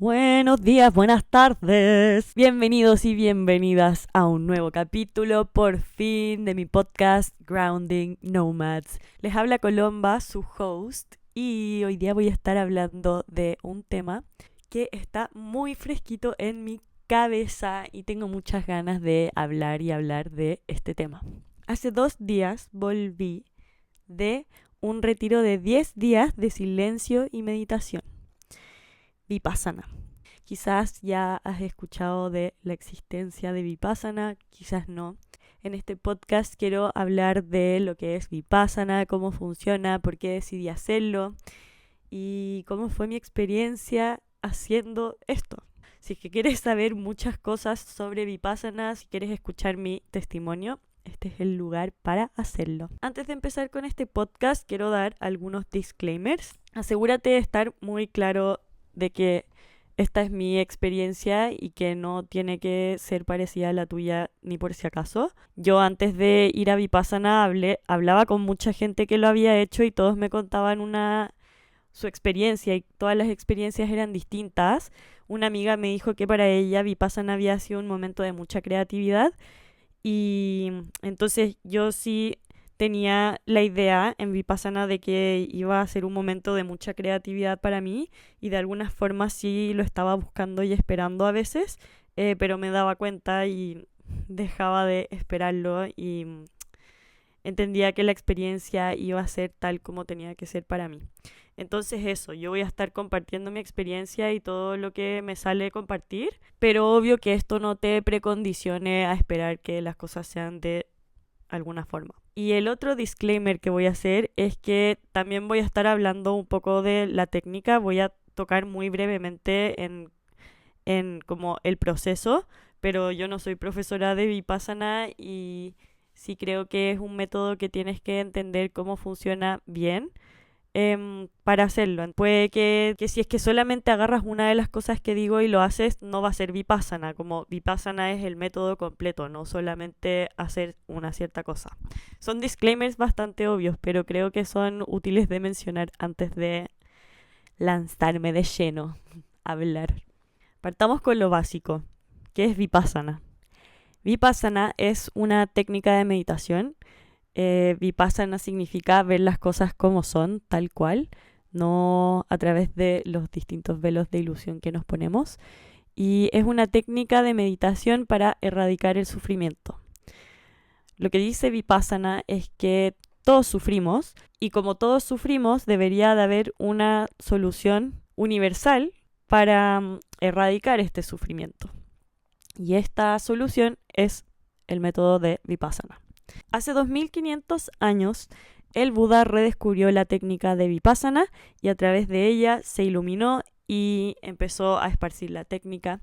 Buenos días, buenas tardes. Bienvenidos y bienvenidas a un nuevo capítulo, por fin, de mi podcast Grounding Nomads. Les habla Colomba, su host, y hoy día voy a estar hablando de un tema que está muy fresquito en mi cabeza y tengo muchas ganas de hablar de este tema. Hace 2 días volví de un retiro de 10 días de silencio y meditación. Vipassana. Quizás ya has escuchado de la existencia de Vipassana, quizás no. En este podcast quiero hablar de lo que es Vipassana, cómo funciona, por qué decidí hacerlo y cómo fue mi experiencia haciendo esto. Si es que quieres saber muchas cosas sobre Vipassana, si quieres escuchar mi testimonio, este es el lugar para hacerlo. Antes de empezar con este podcast, quiero dar algunos disclaimers. Asegúrate de estar muy claro de que esta es mi experiencia y que no tiene que ser parecida a la tuya ni por si acaso. Yo antes de ir a Vipassana hablaba con mucha gente que lo había hecho y todos me contaban su experiencia y todas las experiencias eran distintas. Una amiga me dijo que para ella Vipassana había sido un momento de mucha creatividad y entonces yo sí tenía la idea en Vipassana de que iba a ser un momento de mucha creatividad para mí y de alguna forma sí lo estaba buscando y esperando a veces, pero me daba cuenta y dejaba de esperarlo y entendía que la experiencia iba a ser tal como tenía que ser para mí. Entonces eso, yo voy a estar compartiendo mi experiencia y todo lo que me sale compartir, pero obvio que esto no te precondicione a esperar que las cosas sean de alguna forma. Y el otro disclaimer que voy a hacer es que también voy a estar hablando un poco de la técnica, voy a tocar muy brevemente en como el proceso, pero yo no soy profesora de Vipassana y sí creo que es un método que tienes que entender cómo funciona bien para hacerlo. Puede que si es que solamente agarras una de las cosas que digo y lo haces, no va a ser Vipassana. Como Vipassana es el método completo, no solamente hacer una cierta cosa. Son disclaimers bastante obvios, pero creo que son útiles de mencionar antes de lanzarme de lleno a hablar. Partamos con lo básico, que es Vipassana. Vipassana es una técnica de meditación. Vipassana significa ver las cosas como son, tal cual, no a través de los distintos velos de ilusión que nos ponemos. Y es una técnica de meditación para erradicar el sufrimiento. Lo que dice Vipassana es que todos sufrimos y como todos sufrimos debería de haber una solución universal para erradicar este sufrimiento. Y esta solución es el método de Vipassana. Hace 2500 años, el Buda redescubrió la técnica de Vipassana y a través de ella se iluminó y empezó a esparcir la técnica.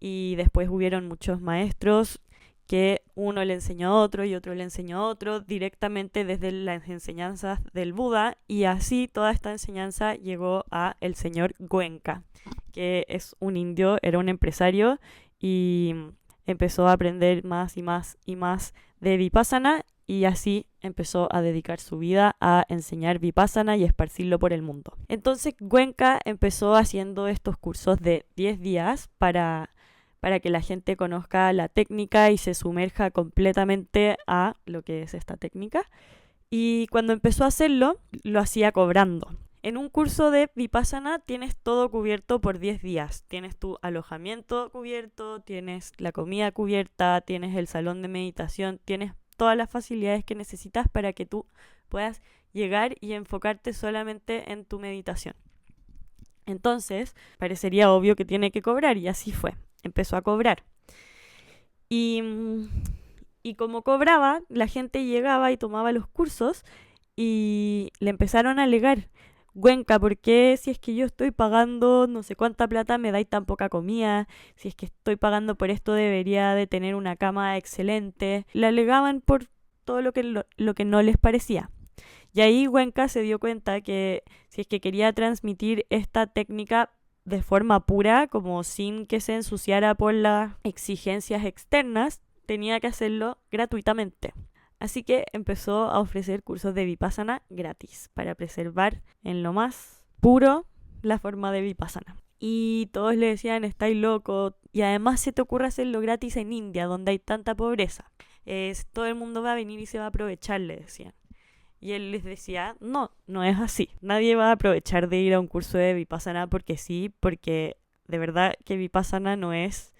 Y después hubieron muchos maestros que uno le enseñó a otro y otro le enseñó a otro directamente desde las enseñanzas del Buda, y así toda esta enseñanza llegó a el señor Goenka, que es un indio, era un empresario y empezó a aprender más y más y más de Vipassana y así empezó a dedicar su vida a enseñar Vipassana y esparcirlo por el mundo. Entonces Goenka empezó haciendo estos cursos de 10 días para que la gente conozca la técnica y se sumerja completamente a lo que es esta técnica. Y cuando empezó a hacerlo, lo hacía cobrando. En un curso de Vipassana tienes todo cubierto por 10 días. Tienes tu alojamiento cubierto, tienes la comida cubierta, tienes el salón de meditación, tienes todas las facilidades que necesitas para que tú puedas llegar y enfocarte solamente en tu meditación. Entonces, parecería obvio que tiene que cobrar y así fue. Empezó a cobrar. Y como cobraba, la gente llegaba y tomaba los cursos y le empezaron a alegar: Goenka, ¿por qué si es que yo estoy pagando no sé cuánta plata me dais tan poca comida? Si es que estoy pagando por esto debería de tener una cama excelente. Le alegaban por todo lo que no les parecía. Y ahí Goenka se dio cuenta que si es que quería transmitir esta técnica de forma pura, como sin que se ensuciara por las exigencias externas, tenía que hacerlo gratuitamente. Así que empezó a ofrecer cursos de Vipassana gratis para preservar en lo más puro la forma de Vipassana. y todos le decían, estáis loco, y además se te ocurre hacerlo gratis en India, donde hay tanta pobreza. Todo el mundo va a venir y se va a aprovechar, le decían. Y él les decía, no, no es así. Nadie va a aprovechar de ir a un curso de Vipassana porque sí, porque de verdad que Vipassana no es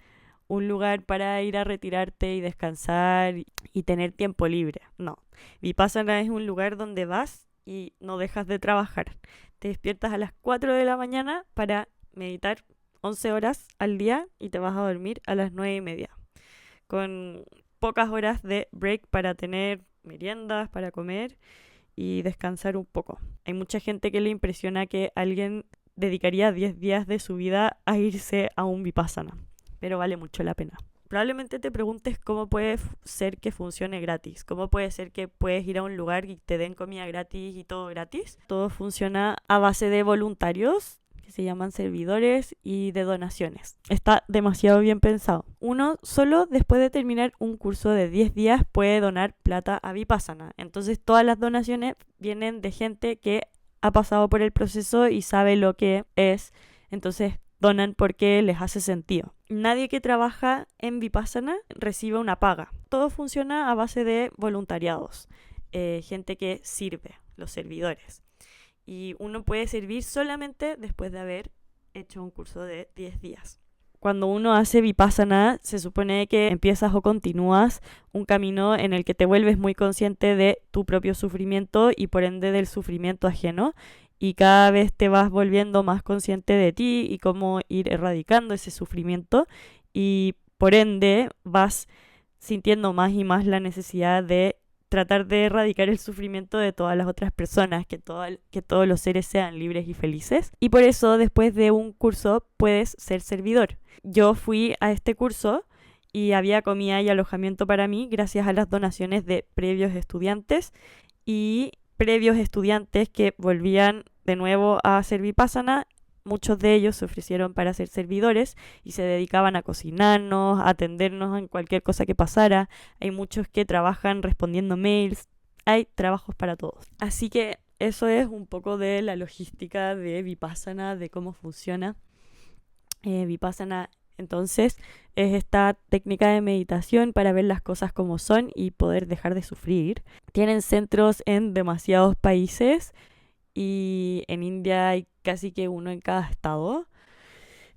un lugar para ir a retirarte y descansar y tener tiempo libre. No, Vipassana es un lugar donde vas y no dejas de trabajar. Te despiertas a las 4 de la mañana para meditar 11 horas al día y te vas a dormir a las 9:30, con pocas horas de break para tener meriendas, para comer y descansar un poco. Hay mucha gente que le impresiona que alguien dedicaría 10 días de su vida a irse a un Vipassana, pero vale mucho la pena. Probablemente te preguntes cómo puede ser que funcione gratis, cómo puede ser que puedes ir a un lugar y te den comida gratis y todo gratis. Todo funciona a base de voluntarios, que se llaman servidores, y de donaciones. Está demasiado bien pensado. Uno solo después de terminar un curso de 10 días puede donar plata a Vipassana. Entonces todas las donaciones vienen de gente que ha pasado por el proceso y sabe lo que es. Entonces donan porque les hace sentido. Nadie que trabaja en Vipassana recibe una paga. Todo funciona a base de voluntariados. Gente que sirve, los servidores. Y uno puede servir solamente después de haber hecho un curso de 10 días. Cuando uno hace Vipassana, se supone que empiezas o continúas un camino en el que te vuelves muy consciente de tu propio sufrimiento y por ende del sufrimiento ajeno, y cada vez te vas volviendo más consciente de ti y cómo ir erradicando ese sufrimiento, y por ende vas sintiendo más y más la necesidad de tratar de erradicar el sufrimiento de todas las otras personas, que todos los seres sean libres y felices. Y por eso después de un curso puedes ser servidor. Yo fui a este curso y había comida y alojamiento para mí gracias a las donaciones de previos estudiantes y previos estudiantes que volvían de nuevo a hacer Vipassana. Muchos de ellos se ofrecieron para ser servidores y se dedicaban a cocinarnos, a atendernos en cualquier cosa que pasara. Hay muchos que trabajan respondiendo mails. Hay trabajos para todos. Así que eso es un poco de la logística de Vipassana, de cómo funciona. Vipassana, entonces, es esta técnica de meditación para ver las cosas como son y poder dejar de sufrir. Tienen centros en demasiados países y en India hay casi que uno en cada estado.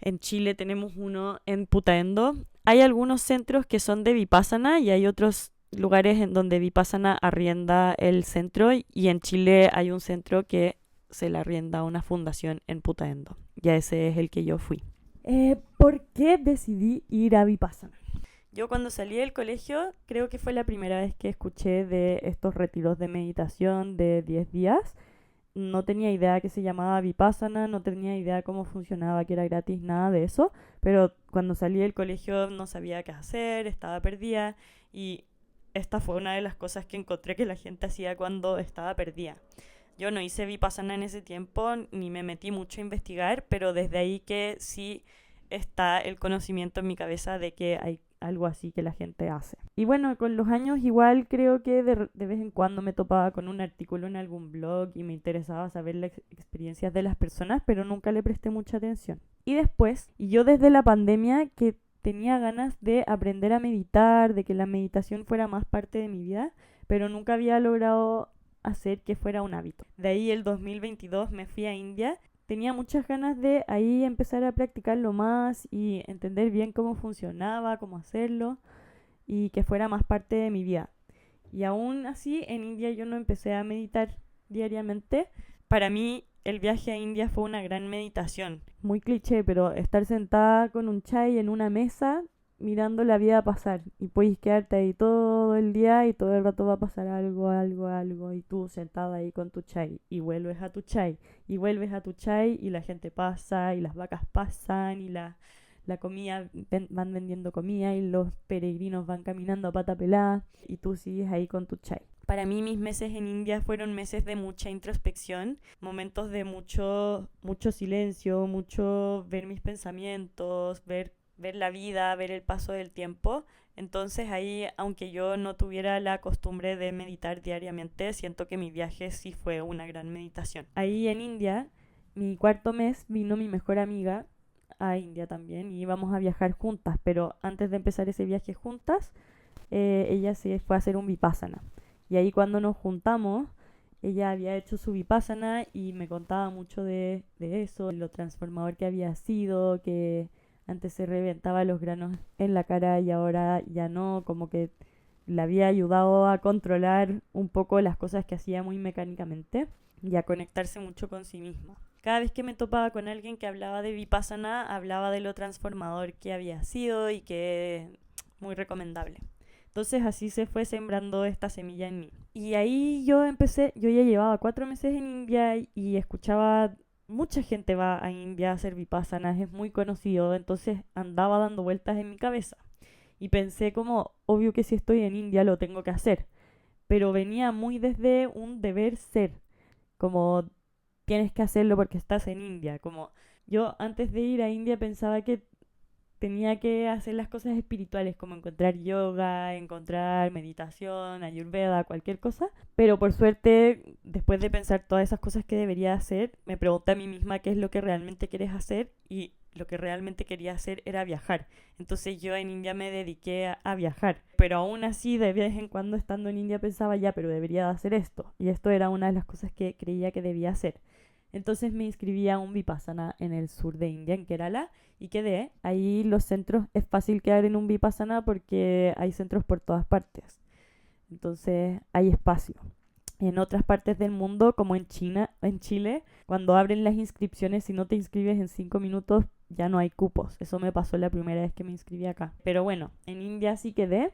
En Chile tenemos uno en Putaendo. Hay algunos centros que son de Vipassana y hay otros lugares en donde Vipassana arrienda el centro, y en Chile hay un centro que se le arrienda a una fundación en Putaendo. Ya ese es el que yo fui. ¿Por qué decidí ir a Vipassana? Yo cuando salí del colegio creo que fue la primera vez que escuché de estos retiros de meditación de 10 días. No tenía idea que se llamaba Vipassana, no tenía idea cómo funcionaba, que era gratis, nada de eso. Pero cuando salí del colegio no sabía qué hacer, estaba perdida, y esta fue una de las cosas que encontré que la gente hacía cuando estaba perdida. Yo no hice Vipassana en ese tiempo, ni me metí mucho a investigar, pero desde ahí que sí está el conocimiento en mi cabeza de que hay algo así que la gente hace. Y bueno, con los años igual creo que de vez en cuando me topaba con un artículo en algún blog y me interesaba saber las experiencias de las personas, pero nunca le presté mucha atención. Y después, y yo desde la pandemia que tenía ganas de aprender a meditar, de que la meditación fuera más parte de mi vida, pero nunca había logrado hacer que fuera un hábito. De ahí el 2022 me fui a India. Tenía muchas ganas de ahí empezar a practicarlo más y entender bien cómo funcionaba, cómo hacerlo, y que fuera más parte de mi vida. Y aún así, en India yo no empecé a meditar diariamente. Para mí, el viaje a India fue una gran meditación. Muy cliché, pero estar sentada con un chai en una mesa mirando la vida pasar, y puedes quedarte ahí todo el día y todo el rato va a pasar algo, y tú sentada ahí con tu chai y vuelves a tu chai y vuelves a tu chai y la gente pasa y las vacas pasan y la comida, van vendiendo comida y los peregrinos van caminando a pata pelada y tú sigues ahí con tu chai. Para mí mis meses en India fueron meses de mucha introspección, momentos de mucho silencio, mucho ver mis pensamientos, ver la vida, ver el paso del tiempo. Entonces ahí, aunque yo no tuviera la costumbre de meditar diariamente, siento que mi viaje sí fue una gran meditación. Ahí en India, mi cuarto mes, vino mi mejor amiga a India también y íbamos a viajar juntas, pero antes de empezar ese viaje juntas, ella se fue a hacer un vipassana. Y ahí cuando nos juntamos, ella había hecho su vipassana y me contaba mucho de eso, lo transformador que había sido, que antes se reventaba los granos en la cara y ahora ya no, como que le había ayudado a controlar un poco las cosas que hacía muy mecánicamente y a conectarse mucho con sí misma. Cada vez que me topaba con alguien que hablaba de Vipassana, hablaba de lo transformador que había sido y que es muy recomendable. Entonces así se fue sembrando esta semilla en mí. Y ahí yo ya llevaba 4 meses en India y escuchaba, mucha gente va a India a hacer Vipassana, es muy conocido, entonces andaba dando vueltas en mi cabeza. Y pensé como, obvio que si estoy en India lo tengo que hacer, pero venía muy desde un deber ser, como tienes que hacerlo porque estás en India, como yo antes de ir a India pensaba que tenía que hacer las cosas espirituales, como encontrar yoga, encontrar meditación, ayurveda, cualquier cosa. Pero por suerte, después de pensar todas esas cosas que debería hacer, me pregunté a mí misma qué es lo que realmente quieres hacer y lo que realmente quería hacer era viajar. Entonces yo en India me dediqué a viajar. Pero aún así, de vez en cuando estando en India pensaba ya, pero debería de hacer esto. Y esto era una de las cosas que creía que debía hacer. Entonces me inscribí a un Vipassana en el sur de India, en Kerala, y quedé. Ahí los centros, es fácil quedar en un Vipassana porque hay centros por todas partes. Entonces hay espacio. En otras partes del mundo, como en China, en Chile, cuando abren las inscripciones, si no te inscribes en 5 minutos, ya no hay cupos. Eso me pasó la primera vez que me inscribí acá. Pero bueno, en India sí quedé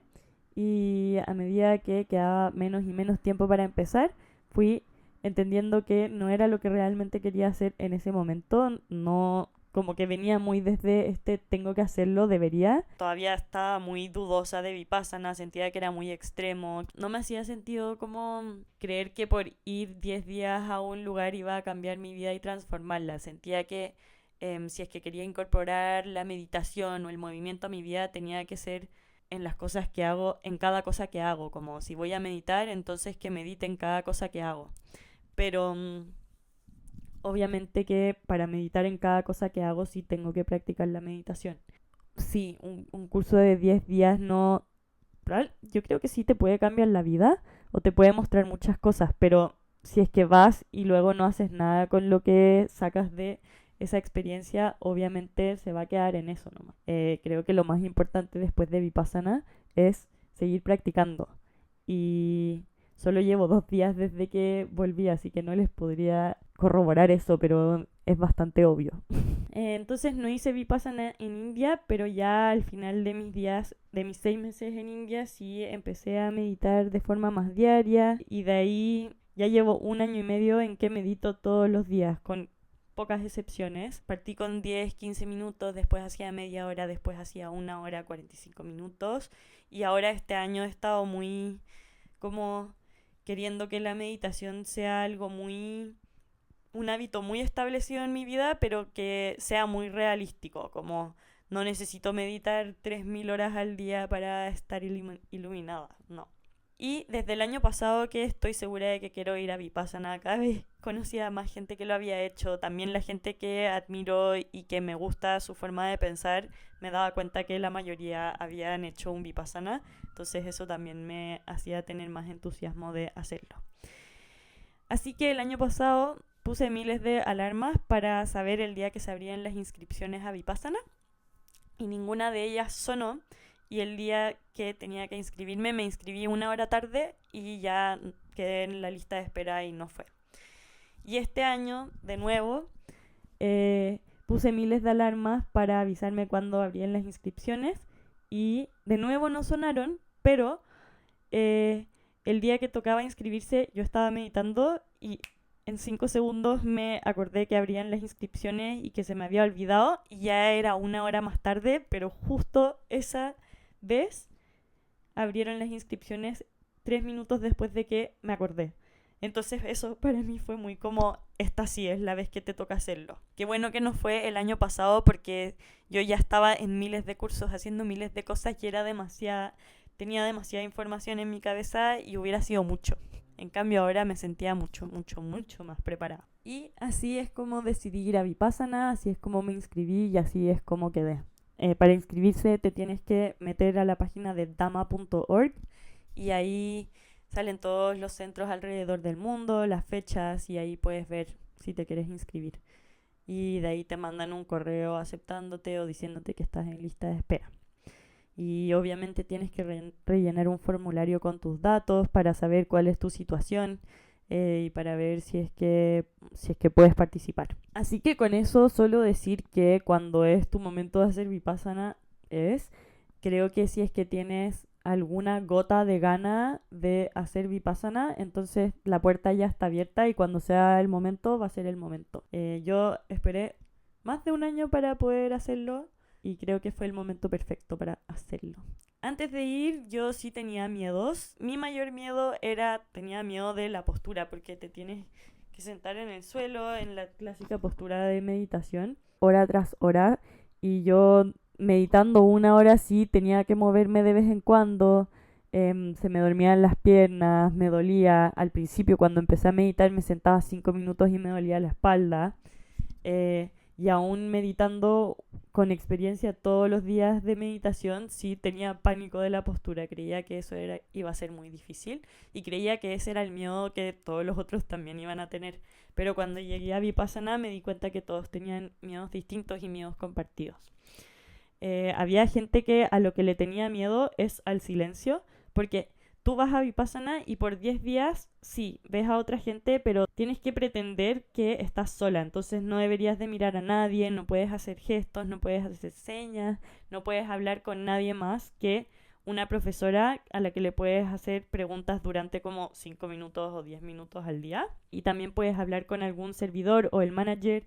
y a medida que quedaba menos y menos tiempo para empezar, fui entendiendo que no era lo que realmente quería hacer en ese momento, no, como que venía muy desde tengo que hacerlo, debería. Todavía estaba muy dudosa de Vipassana, sentía que era muy extremo. No me hacía sentido como creer que por ir 10 días a un lugar iba a cambiar mi vida y transformarla. Sentía que si es que quería incorporar la meditación o el movimiento a mi vida, tenía que ser en las cosas que hago, en cada cosa que hago, como si voy a meditar, entonces que medite en cada cosa que hago. Pero obviamente que para meditar en cada cosa que hago sí tengo que practicar la meditación. Sí, un curso de 10 días no... Yo creo que sí te puede cambiar la vida o te puede mostrar muchas cosas, pero si es que vas y luego no haces nada con lo que sacas de esa experiencia, obviamente se va a quedar en eso nomás. Creo que lo más importante después de Vipassana es seguir practicando. Y solo llevo 2 días desde que volví, así que no les podría corroborar eso, pero es bastante obvio. Entonces no hice Vipassana en India, pero ya al final de mis días, de mis 6 meses en India, sí empecé a meditar de forma más diaria y de ahí ya llevo 1 año y medio en que medito todos los días, con pocas excepciones. Partí con 10, 15 minutos, después hacía media hora, después hacía 1 hora, 45 minutos y ahora este año he estado muy como queriendo que la meditación sea algo muy, un hábito muy establecido en mi vida, pero que sea muy realístico, como no necesito meditar 3000 horas al día para estar iluminada, no. Y desde el año pasado que estoy segura de que quiero ir a Vipassana, cada vez conocía a más gente que lo había hecho, también la gente que admiro y que me gusta su forma de pensar, me daba cuenta que la mayoría habían hecho un Vipassana, entonces eso también me hacía tener más entusiasmo de hacerlo. Así que el año pasado puse miles de alarmas para saber el día que se abrían las inscripciones a Vipassana y ninguna de ellas sonó. Y el día que tenía que inscribirme, me inscribí 1 hora tarde y ya quedé en la lista de espera y no fue. Y este año, de nuevo, puse miles de alarmas para avisarme cuando abrían las inscripciones y de nuevo no sonaron, pero el día que tocaba inscribirse yo estaba meditando y en 5 segundos me acordé que abrían las inscripciones y que se me había olvidado y ya era 1 hora más tarde, pero justo esa vez abrieron las inscripciones 3 minutos después de que me acordé. Entonces eso para mí fue muy como, esta sí es la vez que te toca hacerlo. Qué bueno que no fue el año pasado porque yo ya estaba en miles de cursos haciendo miles de cosas y era tenía demasiada información en mi cabeza y hubiera sido mucho. En cambio ahora me sentía mucho, mucho, mucho más preparada. Y así es como decidí ir a Vipassana, así es como me inscribí y así es como quedé. Para inscribirse te tienes que meter a la página de dhamma.org y ahí salen todos los centros alrededor del mundo, las fechas y ahí puedes ver si te quieres inscribir. Y de ahí te mandan un correo aceptándote o diciéndote que estás en lista de espera. Y obviamente tienes que rellenar un formulario con tus datos para saber cuál es tu situación y para ver si es que puedes participar. Así que con eso solo decir que cuando es tu momento de hacer Vipassana creo que si es que tienes alguna gota de gana de hacer Vipassana, entonces la puerta ya está abierta y cuando sea el momento va a ser el momento. Yo esperé más de un año para poder hacerlo y creo que fue el momento perfecto para hacerlo. Antes de ir yo sí tenía miedos. Mi mayor miedo tenía miedo de la postura porque te tienes que sentar en el suelo en la clásica postura de meditación, hora tras hora, y yo meditando una hora sí tenía que moverme de vez en cuando. Se me dormían las piernas, me dolía. Al principio cuando empecé a meditar me sentaba 5 minutos y me dolía la espalda. Y aún meditando con experiencia todos los días de meditación, sí tenía pánico de la postura, creía que eso iba a ser muy difícil y creía que ese era el miedo que todos los otros también iban a tener. Pero cuando llegué a Vipassana me di cuenta que todos tenían miedos distintos y miedos compartidos. Había gente que a lo que le tenía miedo es al silencio, porque tú vas a Vipassana y por 10 días, sí, ves a otra gente, pero tienes que pretender que estás sola. Entonces no deberías de mirar a nadie, no puedes hacer gestos, no puedes hacer señas, no puedes hablar con nadie más que una profesora a la que le puedes hacer preguntas durante como 5 minutos o 10 minutos al día. Y también puedes hablar con algún servidor o el manager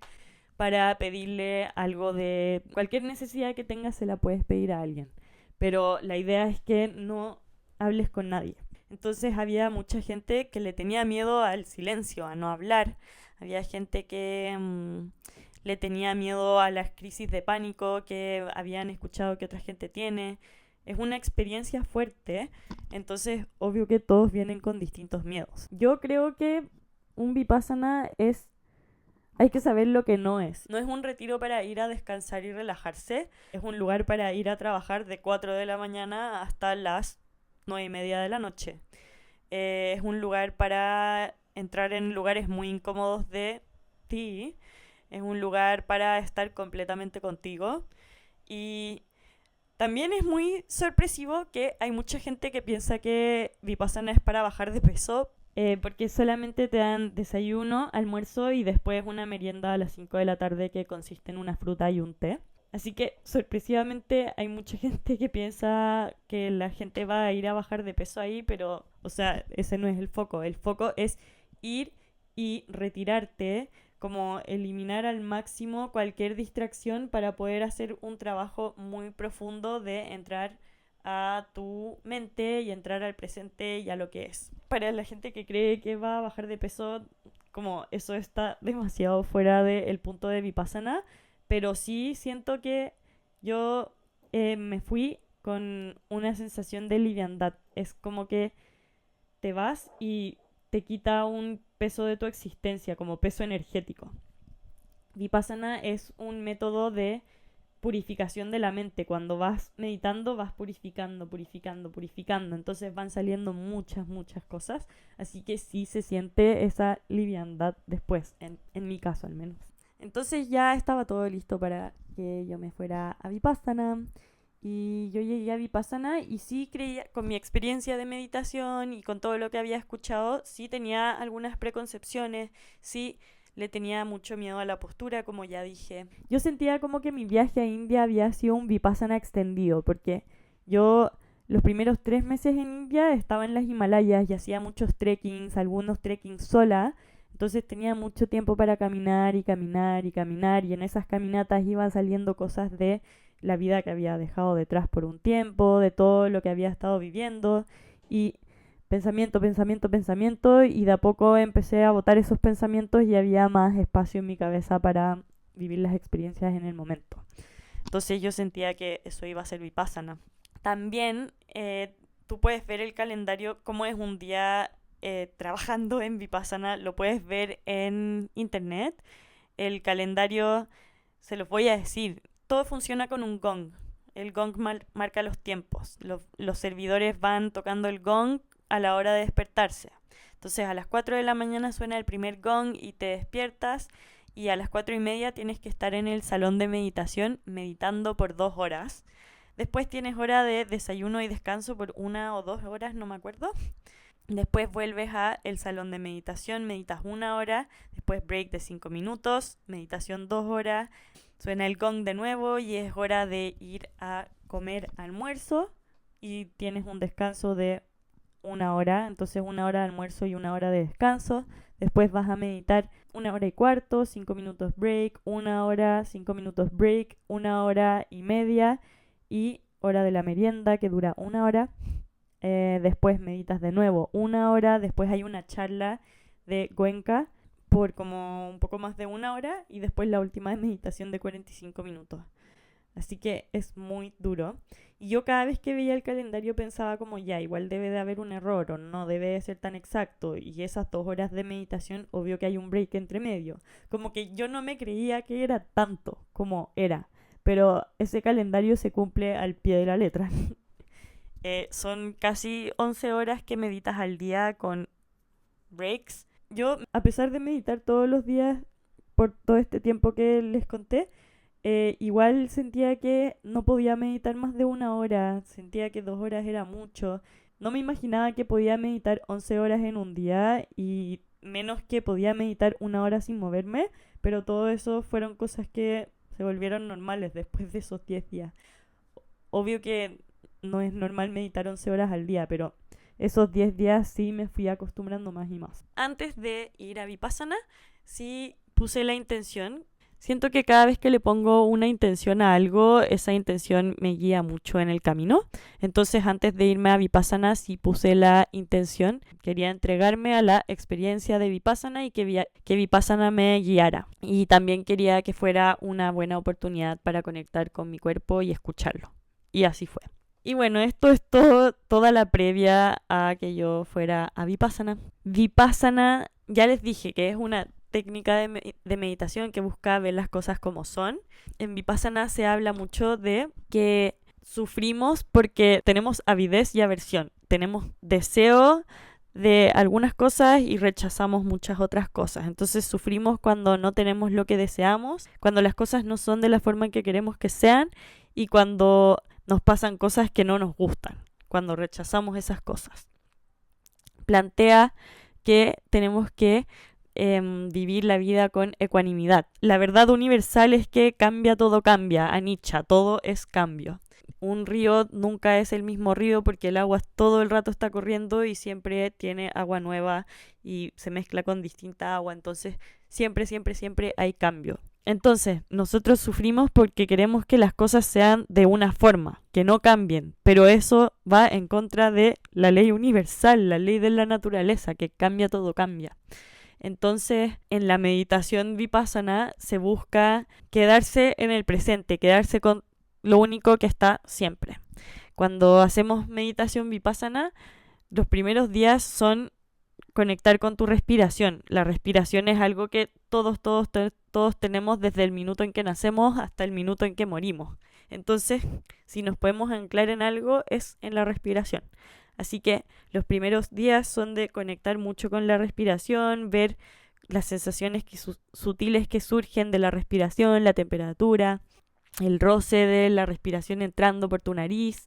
para pedirle algo de cualquier necesidad que tengas, se la puedes pedir a alguien. Pero la idea es que no hables con nadie. Entonces había mucha gente que le tenía miedo al silencio, a no hablar. Había gente que le tenía miedo a las crisis de pánico que habían escuchado que otra gente tiene. Es una experiencia fuerte, entonces obvio que todos vienen con distintos miedos. Yo creo que un Vipassana hay que saber lo que no es. No es un retiro para ir a descansar y relajarse. Es un lugar para ir a trabajar de 4 de la mañana hasta las 9:30 de la noche. Es un lugar para entrar en lugares muy incómodos de ti. Es un lugar para estar completamente contigo. Y también es muy sorpresivo que hay mucha gente que piensa que Vipassana es para bajar de peso, porque solamente te dan desayuno, almuerzo y después una merienda a las 5 de la tarde que consiste en una fruta y un té. Así que sorpresivamente hay mucha gente que piensa que la gente va a ir a bajar de peso ahí, pero, o sea, ese no es el foco. El foco es ir y retirarte, como eliminar al máximo cualquier distracción para poder hacer un trabajo muy profundo de entrar a tu mente y entrar al presente y a lo que es. Para la gente que cree que va a bajar de peso, como eso está demasiado fuera del punto de Vipassana, pero sí siento que yo me fui con una sensación de liviandad. Es como que te vas y te quita un peso de tu existencia, como peso energético. Vipassana es un método de purificación de la mente. Cuando vas meditando vas purificando, purificando, purificando. Entonces van saliendo muchas, muchas cosas. Así que sí se siente esa liviandad después, en mi caso al menos. Entonces ya estaba todo listo para que yo me fuera a Vipassana. Y yo llegué a Vipassana y sí creía, con mi experiencia de meditación y con todo lo que había escuchado, sí tenía algunas preconcepciones, sí le tenía mucho miedo a la postura, como ya dije. Yo sentía como que mi viaje a India había sido un Vipassana extendido, porque yo los primeros 3 meses en India estaba en las Himalayas y hacía muchos trekkings, algunos trekkings sola. Entonces tenía mucho tiempo para caminar y caminar y caminar, y en esas caminatas iban saliendo cosas de la vida que había dejado detrás por un tiempo, de todo lo que había estado viviendo, y pensamiento, pensamiento, pensamiento, y de a poco empecé a botar esos pensamientos y había más espacio en mi cabeza para vivir las experiencias en el momento. Entonces yo sentía que eso iba a ser Vipassana. También tú puedes ver el calendario como es un día trabajando en Vipassana, lo puedes ver en internet. El calendario, se los voy a decir, todo funciona con un gong. El gong marca los tiempos. Los servidores van tocando el gong a la hora de despertarse. Entonces a las 4 de la mañana suena el primer gong y te despiertas, y a las 4:30 tienes que estar en el salón de meditación meditando por 2 horas. Después tienes hora de desayuno y descanso por 1 o 2 horas, no me acuerdo. Después vuelves a el salón de meditación, meditas 1 hora, después break de 5 minutos, meditación 2 horas, suena el gong de nuevo y es hora de ir a comer almuerzo y tienes un descanso de 1 hora, entonces 1 hora de almuerzo y 1 hora de descanso. Después vas a meditar 1 hora y cuarto, 5 minutos break, 1 hora, 5 minutos break, 1 hora y media y hora de la merienda que dura 1 hora. Después meditas de nuevo 1 hora, después hay una charla de Cuenca por como un poco más de 1 hora y después la última es meditación de 45 minutos. Así que es muy duro. Y yo cada vez que veía el calendario pensaba como ya, igual debe de haber un error o no debe de ser tan exacto. Y esas 2 horas de meditación, obvio que hay un break entre medio. Como que yo no me creía que era tanto como era. Pero ese calendario se cumple al pie de la letra. Son casi 11 horas que meditas al día con breaks. Yo, a pesar de meditar todos los días por todo este tiempo que les conté, igual sentía que no podía meditar más de 1 hora. Sentía que 2 horas era mucho. No me imaginaba que podía meditar 11 horas en un día y menos que podía meditar 1 hora sin moverme, pero todo eso fueron cosas que se volvieron normales después de esos 10 días. Obvio que no es normal meditar 11 horas al día, pero esos 10 días sí me fui acostumbrando más y más. Antes de ir a Vipassana, sí puse la intención. Siento que cada vez que le pongo una intención a algo, esa intención me guía mucho en el camino. Entonces, antes de irme a Vipassana, sí puse la intención. Quería entregarme a la experiencia de Vipassana y que Vipassana me guiara. Y también quería que fuera una buena oportunidad para conectar con mi cuerpo y escucharlo. Y así fue. Y bueno, esto es toda la previa a que yo fuera a Vipassana. Vipassana, ya les dije que es una técnica de meditación que busca ver las cosas como son. En Vipassana se habla mucho de que sufrimos porque tenemos avidez y aversión. Tenemos deseo de algunas cosas y rechazamos muchas otras cosas. Entonces sufrimos cuando no tenemos lo que deseamos, cuando las cosas no son de la forma en que queremos que sean y cuando nos pasan cosas que no nos gustan, cuando rechazamos esas cosas. Plantea que tenemos que vivir la vida con ecuanimidad. La verdad universal es que cambia, todo cambia. Anicca, todo es cambio. Un río nunca es el mismo río porque el agua todo el rato está corriendo y siempre tiene agua nueva y se mezcla con distinta agua. Entonces siempre hay cambio. Entonces, nosotros sufrimos porque queremos que las cosas sean de una forma, que no cambien, pero eso va en contra de la ley universal, la ley de la naturaleza, que cambia, todo cambia. Entonces, en la meditación Vipassana se busca quedarse en el presente, quedarse con lo único que está siempre. Cuando hacemos meditación Vipassana, los primeros días son conectar con tu respiración. La respiración es algo que todos tenemos desde el minuto en que nacemos hasta el minuto en que morimos. Entonces, si nos podemos anclar en algo, es en la respiración. Así que los primeros días son de conectar mucho con la respiración, ver las sensaciones sutiles que surgen de la respiración, la temperatura, el roce de la respiración entrando por tu nariz.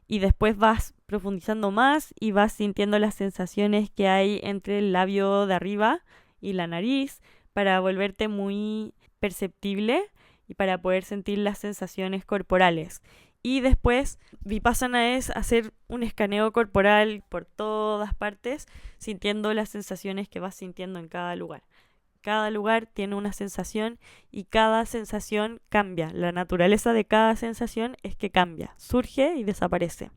Y después vas profundizando más y vas sintiendo las sensaciones que hay entre el labio de arriba y la nariz para volverte muy perceptible y para poder sentir las sensaciones corporales. Y después Vipassana es hacer un escaneo corporal por todas partes, sintiendo las sensaciones que vas sintiendo en cada lugar. Cada lugar tiene una sensación y cada sensación cambia. La naturaleza de cada sensación es que cambia, surge y desaparece.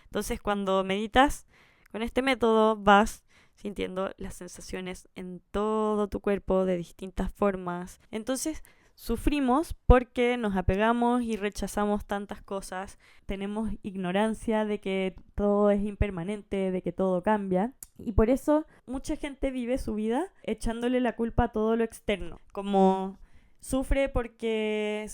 Entonces, cuando meditas con este método, vas sintiendo las sensaciones en todo tu cuerpo de distintas formas. Entonces, Sufrimos porque nos apegamos y rechazamos tantas cosas, tenemos ignorancia de que todo es impermanente, de que todo cambia, y por eso mucha gente vive su vida echándole la culpa a todo lo externo, como sufre porque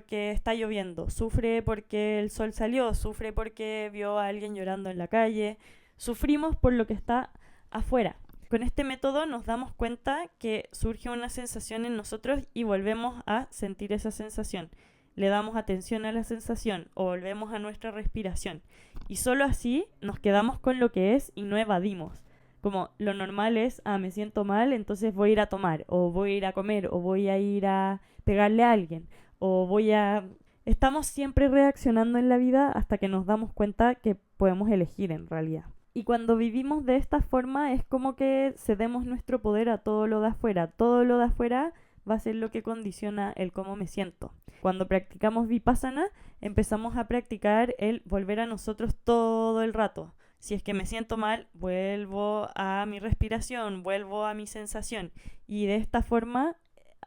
está lloviendo, sufre porque el sol salió, sufre porque vio a alguien llorando en la calle, sufrimos por lo que está afuera. Con este método nos damos cuenta que surge una sensación en nosotros y volvemos a sentir esa sensación. Le damos atención a la sensación o volvemos a nuestra respiración. Y solo así nos quedamos con lo que es y no evadimos. Como lo normal es, me siento mal, entonces voy a ir a tomar, o voy a ir a comer, o voy a ir a pegarle a alguien, o voy a... Estamos siempre reaccionando en la vida hasta que nos damos cuenta que podemos elegir en realidad. Y cuando vivimos de esta forma es como que cedemos nuestro poder a todo lo de afuera. Todo lo de afuera va a ser lo que condiciona el cómo me siento. Cuando practicamos Vipassana, empezamos a practicar el volver a nosotros todo el rato. Si es que me siento mal, vuelvo a mi respiración, vuelvo a mi sensación. Y de esta forma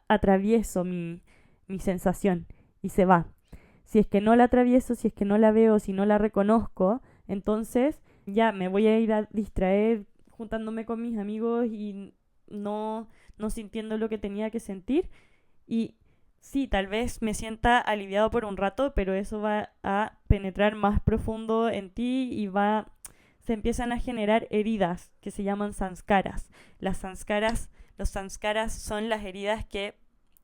atravieso mi sensación y se va. Si es que no la atravieso, si es que no la veo, si no la reconozco, entonces ya me voy a ir a distraer juntándome con mis amigos y no sintiendo lo que tenía que sentir. Y sí, tal vez me sienta aliviado por un rato, pero eso va a penetrar más profundo en ti y se empiezan a generar heridas que se llaman sanskaras. Los sanskaras son las heridas que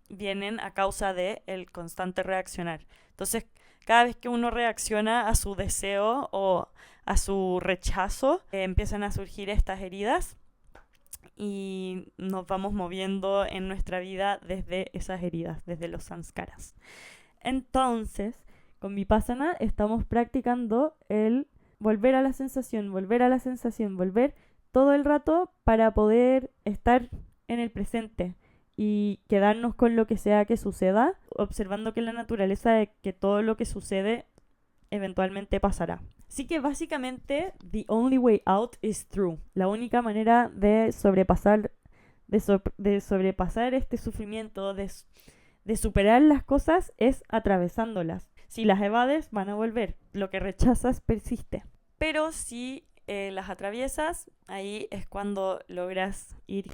vienen a causa de el constante reaccionar. Entonces, cada vez que uno reacciona a su deseo o a su rechazo, empiezan a surgir estas heridas y nos vamos moviendo en nuestra vida desde esas heridas, desde los sanskaras. Entonces, con Vipassana estamos practicando el volver a la sensación, volver todo el rato para poder estar en el presente y quedarnos con lo que sea que suceda, observando que la naturaleza de que todo lo que sucede eventualmente pasará. Así que básicamente, the only way out is through. La única manera de sobrepasar este sufrimiento, de superar las cosas, es atravesándolas. Si las evades, van a volver. Lo que rechazas persiste. Pero si las atraviesas, ahí es cuando logras ir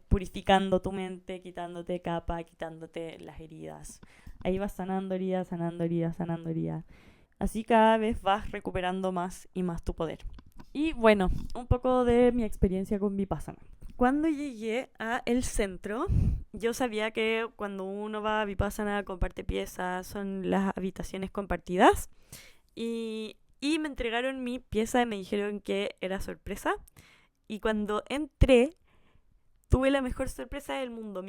purificando tu mente, quitándote capa, quitándote las heridas. Ahí vas sanando heridas, sanando heridas, sanando heridas. Así cada vez vas recuperando más y más tu poder. Y bueno, un poco de mi experiencia con Vipassana. Cuando llegué a el centro, yo sabía que cuando uno va a Vipassana comparte piezas, son las habitaciones compartidas. Y me entregaron mi pieza y me dijeron que era sorpresa. Y cuando entré, tuve la mejor sorpresa del mundo.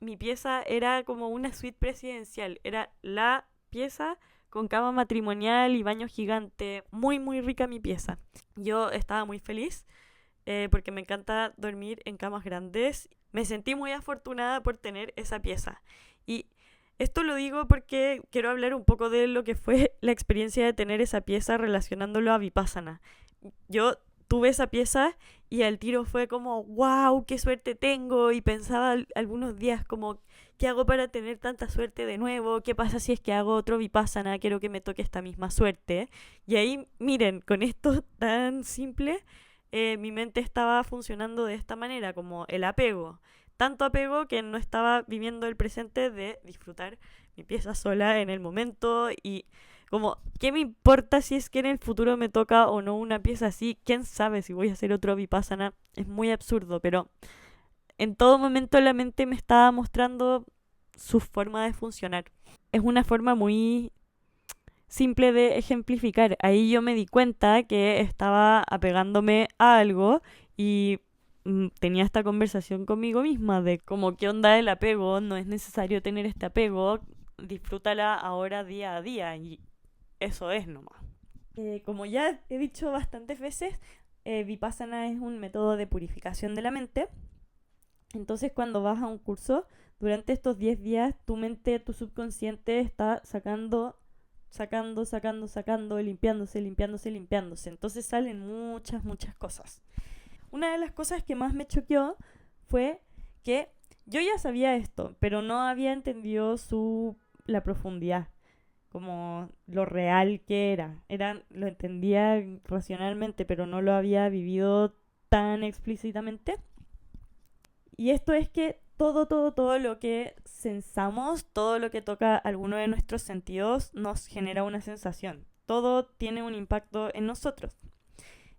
Mi pieza era como una suite presidencial. Era la pieza con cama matrimonial y baño gigante. Muy, muy rica mi pieza. Yo estaba muy feliz porque me encanta dormir en camas grandes. Me sentí muy afortunada por tener esa pieza. Y esto lo digo porque quiero hablar un poco de lo que fue la experiencia de tener esa pieza relacionándolo a Vipassana. Yo tuve esa pieza y al tiro fue como, wow, qué suerte tengo. Y pensaba algunos días como, ¿qué hago para tener tanta suerte de nuevo? ¿Qué pasa si es que hago otro Vipassana? Quiero que me toque esta misma suerte. Y ahí, miren, con esto tan simple, mi mente estaba funcionando de esta manera, como el apego. Tanto apego que no estaba viviendo el presente de disfrutar mi pieza sola en el momento y como, ¿qué me importa si es que en el futuro me toca o no una pieza así? ¿Quién sabe si voy a hacer otro Vipassana? Es muy absurdo, pero en todo momento la mente me estaba mostrando su forma de funcionar. Es una forma muy simple de ejemplificar. Ahí yo me di cuenta que estaba apegándome a algo y tenía esta conversación conmigo misma de como qué onda el apego, no es necesario tener este apego, disfrútala ahora día a día y eso es nomás. Como ya he dicho bastantes veces, Vipassana es un método de purificación de la mente. Entonces cuando vas a un curso, durante estos 10 días tu mente, tu subconsciente está sacando, limpiándose. Entonces salen muchas cosas. Una de las cosas que más me choqueó fue que Yo ya sabía esto, pero no había entendido la profundidad, como lo real que era. Lo entendía racionalmente, pero no lo había vivido tan explícitamente. Y esto es que todo lo que sensamos, todo lo que toca alguno de nuestros sentidos nos genera una sensación. Todo tiene un impacto en nosotros.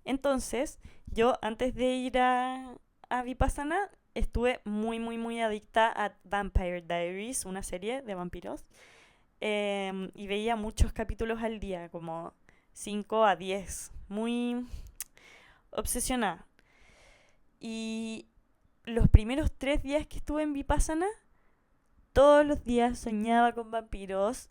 Entonces, yo antes de ir a Vipassana, estuve muy adicta a Vampire Diaries, una serie de vampiros. Y veía muchos capítulos al día, como 5 a 10. Muy obsesionada. Y los primeros 3 días que estuve en Vipassana, todos los días soñaba con vampiros.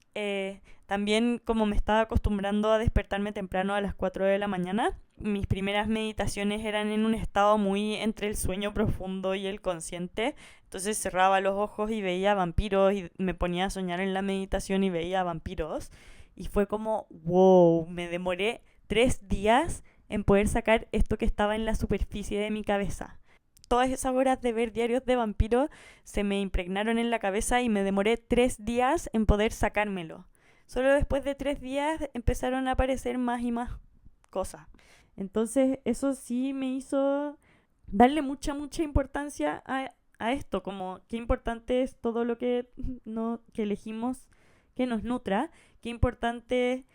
También como me estaba acostumbrando a despertarme temprano a las 4 de la mañana, mis primeras meditaciones eran en un estado muy entre el sueño profundo y el consciente. Entonces cerraba los ojos y veía vampiros y me ponía a soñar en la meditación y veía vampiros. Y fue como, wow, me demoré 3 días en poder sacar esto que estaba en la superficie de mi cabeza. Todas esas horas de ver diarios de vampiros se me impregnaron en la cabeza y me demoré 3 días en poder sacármelo. Solo después de 3 días empezaron a aparecer más y más cosas. Entonces eso sí me hizo darle mucha importancia a esto, como qué importante es todo lo que elegimos que nos nutra, qué importante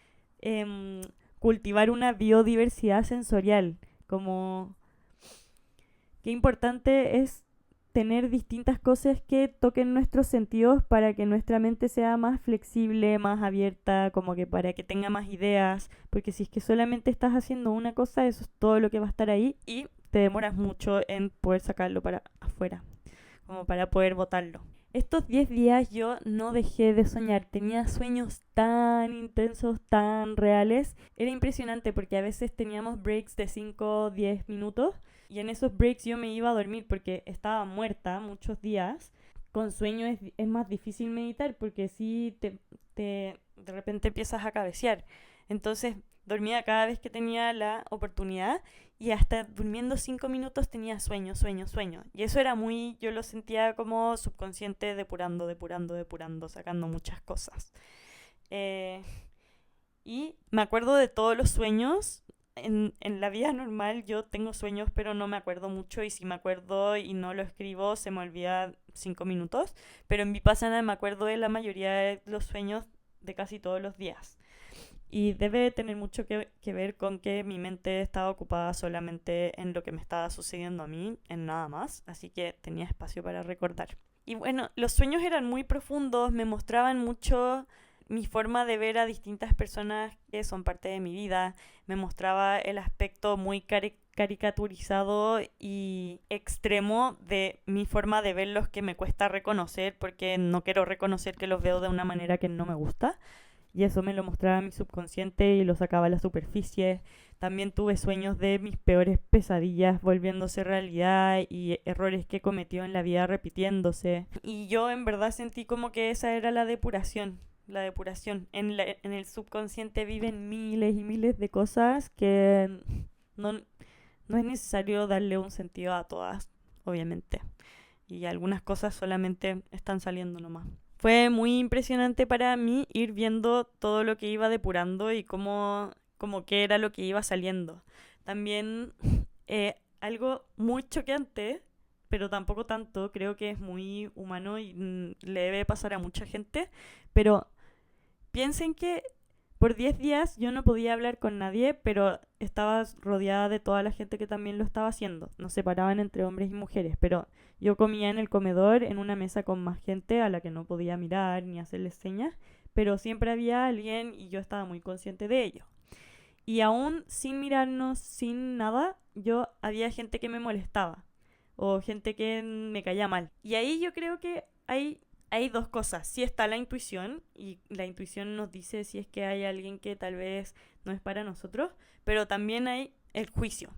cultivar una biodiversidad sensorial, como qué importante es tener distintas cosas que toquen nuestros sentidos para que nuestra mente sea más flexible, más abierta, como que para que tenga más ideas, porque si es que solamente estás haciendo una cosa, eso es todo lo que va a estar ahí y te demoras mucho en poder sacarlo para afuera, como para poder botarlo. Estos 10 días yo no dejé de soñar, tenía sueños tan intensos, tan reales. Era impresionante porque a veces teníamos breaks de 5 o 10 minutos y en esos breaks yo me iba a dormir porque estaba muerta muchos días. Con sueño es más difícil meditar porque sí de repente empiezas a cabecear. Entonces dormía cada vez que tenía la oportunidad y hasta durmiendo 5 minutos tenía sueño. Y eso era yo lo sentía como subconsciente depurando, sacando muchas cosas. Y me acuerdo de todos los sueños. En la vida normal yo tengo sueños pero no me acuerdo mucho y si me acuerdo y no lo escribo se me olvida 5 minutos. Pero en Vipassana me acuerdo de la mayoría de los sueños de casi todos los días. Y debe tener mucho que ver con que mi mente estaba ocupada solamente en lo que me estaba sucediendo a mí, en nada más, así que tenía espacio para recordar. Y bueno, los sueños eran muy profundos, me mostraban mucho mi forma de ver a distintas personas que son parte de mi vida, me mostraba el aspecto muy caricaturizado y extremo de mi forma de verlos que me cuesta reconocer porque no quiero reconocer que los veo de una manera que no me gusta. Y eso me lo mostraba mi subconsciente y lo sacaba a la superficie. También tuve sueños de mis peores pesadillas volviéndose realidad y errores que cometió en la vida repitiéndose. Y yo en verdad sentí como que esa era la depuración. La depuración. En el subconsciente viven miles y miles de cosas que no es necesario darle un sentido a todas, obviamente. Y algunas cosas solamente están saliendo nomás. Fue muy impresionante para mí ir viendo todo lo que iba depurando y como qué era lo que iba saliendo. También algo muy choqueante, pero tampoco tanto, creo que es muy humano y le debe pasar a mucha gente, pero piensen que por 10 días yo no podía hablar con nadie, pero estaba rodeada de toda la gente que también lo estaba haciendo. Nos separaban entre hombres y mujeres, pero yo comía en el comedor en una mesa con más gente a la que no podía mirar ni hacerles señas, pero siempre había alguien y yo estaba muy consciente de ello. Y aún sin mirarnos, sin nada, había gente que me molestaba o gente que me caía mal. Y ahí yo creo que hay dos cosas. Sí está la intuición, y la intuición nos dice si es que hay alguien que tal vez no es para nosotros, pero también hay el juicio.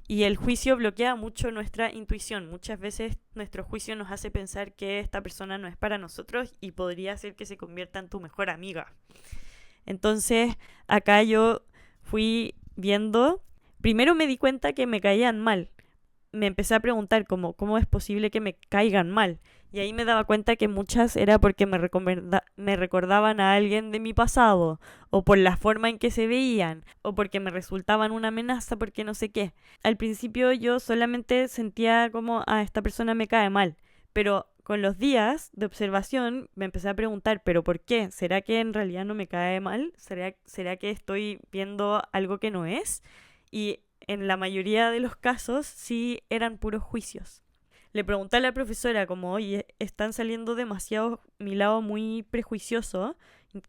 Y el juicio bloquea mucho nuestra intuición. Muchas veces nuestro juicio nos hace pensar que esta persona no es para nosotros y podría ser que se convierta en tu mejor amiga. Entonces, acá yo fui viendo, primero me di cuenta que me caían mal. Me empecé a preguntar cómo es posible que me caigan mal. Y ahí me daba cuenta que muchas era porque me recordaban a alguien de mi pasado, o por la forma en que se veían, o porque me resultaban una amenaza porque no sé qué. Al principio yo solamente sentía como, esta persona me cae mal, pero con los días de observación me empecé a preguntar, ¿pero por qué? ¿Será que en realidad no me cae mal? ¿Será que estoy viendo algo que no es? Y en la mayoría de los casos sí eran puros juicios. Le pregunté a la profesora como, oye, están saliendo demasiado mi lado muy prejuicioso,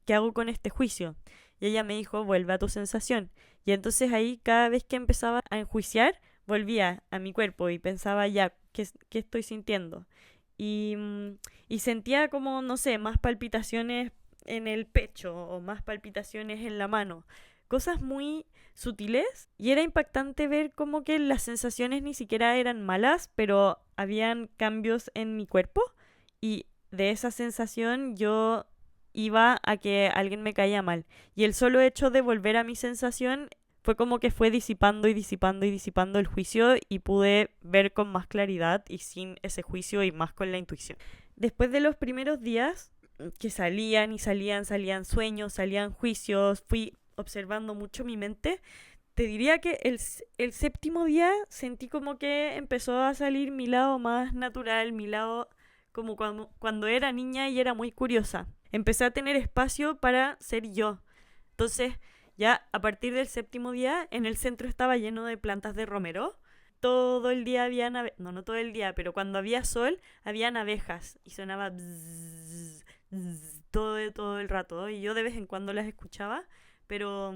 ¿qué hago con este juicio? Y ella me dijo, vuelve a tu sensación. Y entonces ahí cada vez que empezaba a enjuiciar, volvía a mi cuerpo y pensaba ya, ¿qué estoy sintiendo? Y sentía como, no sé, más palpitaciones en el pecho o más palpitaciones en la mano. Cosas muy sutiles y era impactante ver como que las sensaciones ni siquiera eran malas, pero habían cambios en mi cuerpo y de esa sensación yo iba a que alguien me caía mal. Y el solo hecho de volver a mi sensación fue como que fue disipando y disipando y disipando el juicio y pude ver con más claridad y sin ese juicio y más con la intuición. Después de los primeros días que salían y salían sueños, salían juicios, fui observando mucho mi mente. Te diría que el séptimo día sentí como que empezó a salir mi lado más natural, mi lado como cuando era niña y era muy curiosa. Empecé a tener espacio para ser yo. Entonces, ya a partir del séptimo día, en el centro estaba lleno de plantas de romero. Todo el día habían no todo el día, pero cuando había sol, habían abejas y sonaba bzzz, bzzz, todo el rato. Y yo de vez en cuando las escuchaba, pero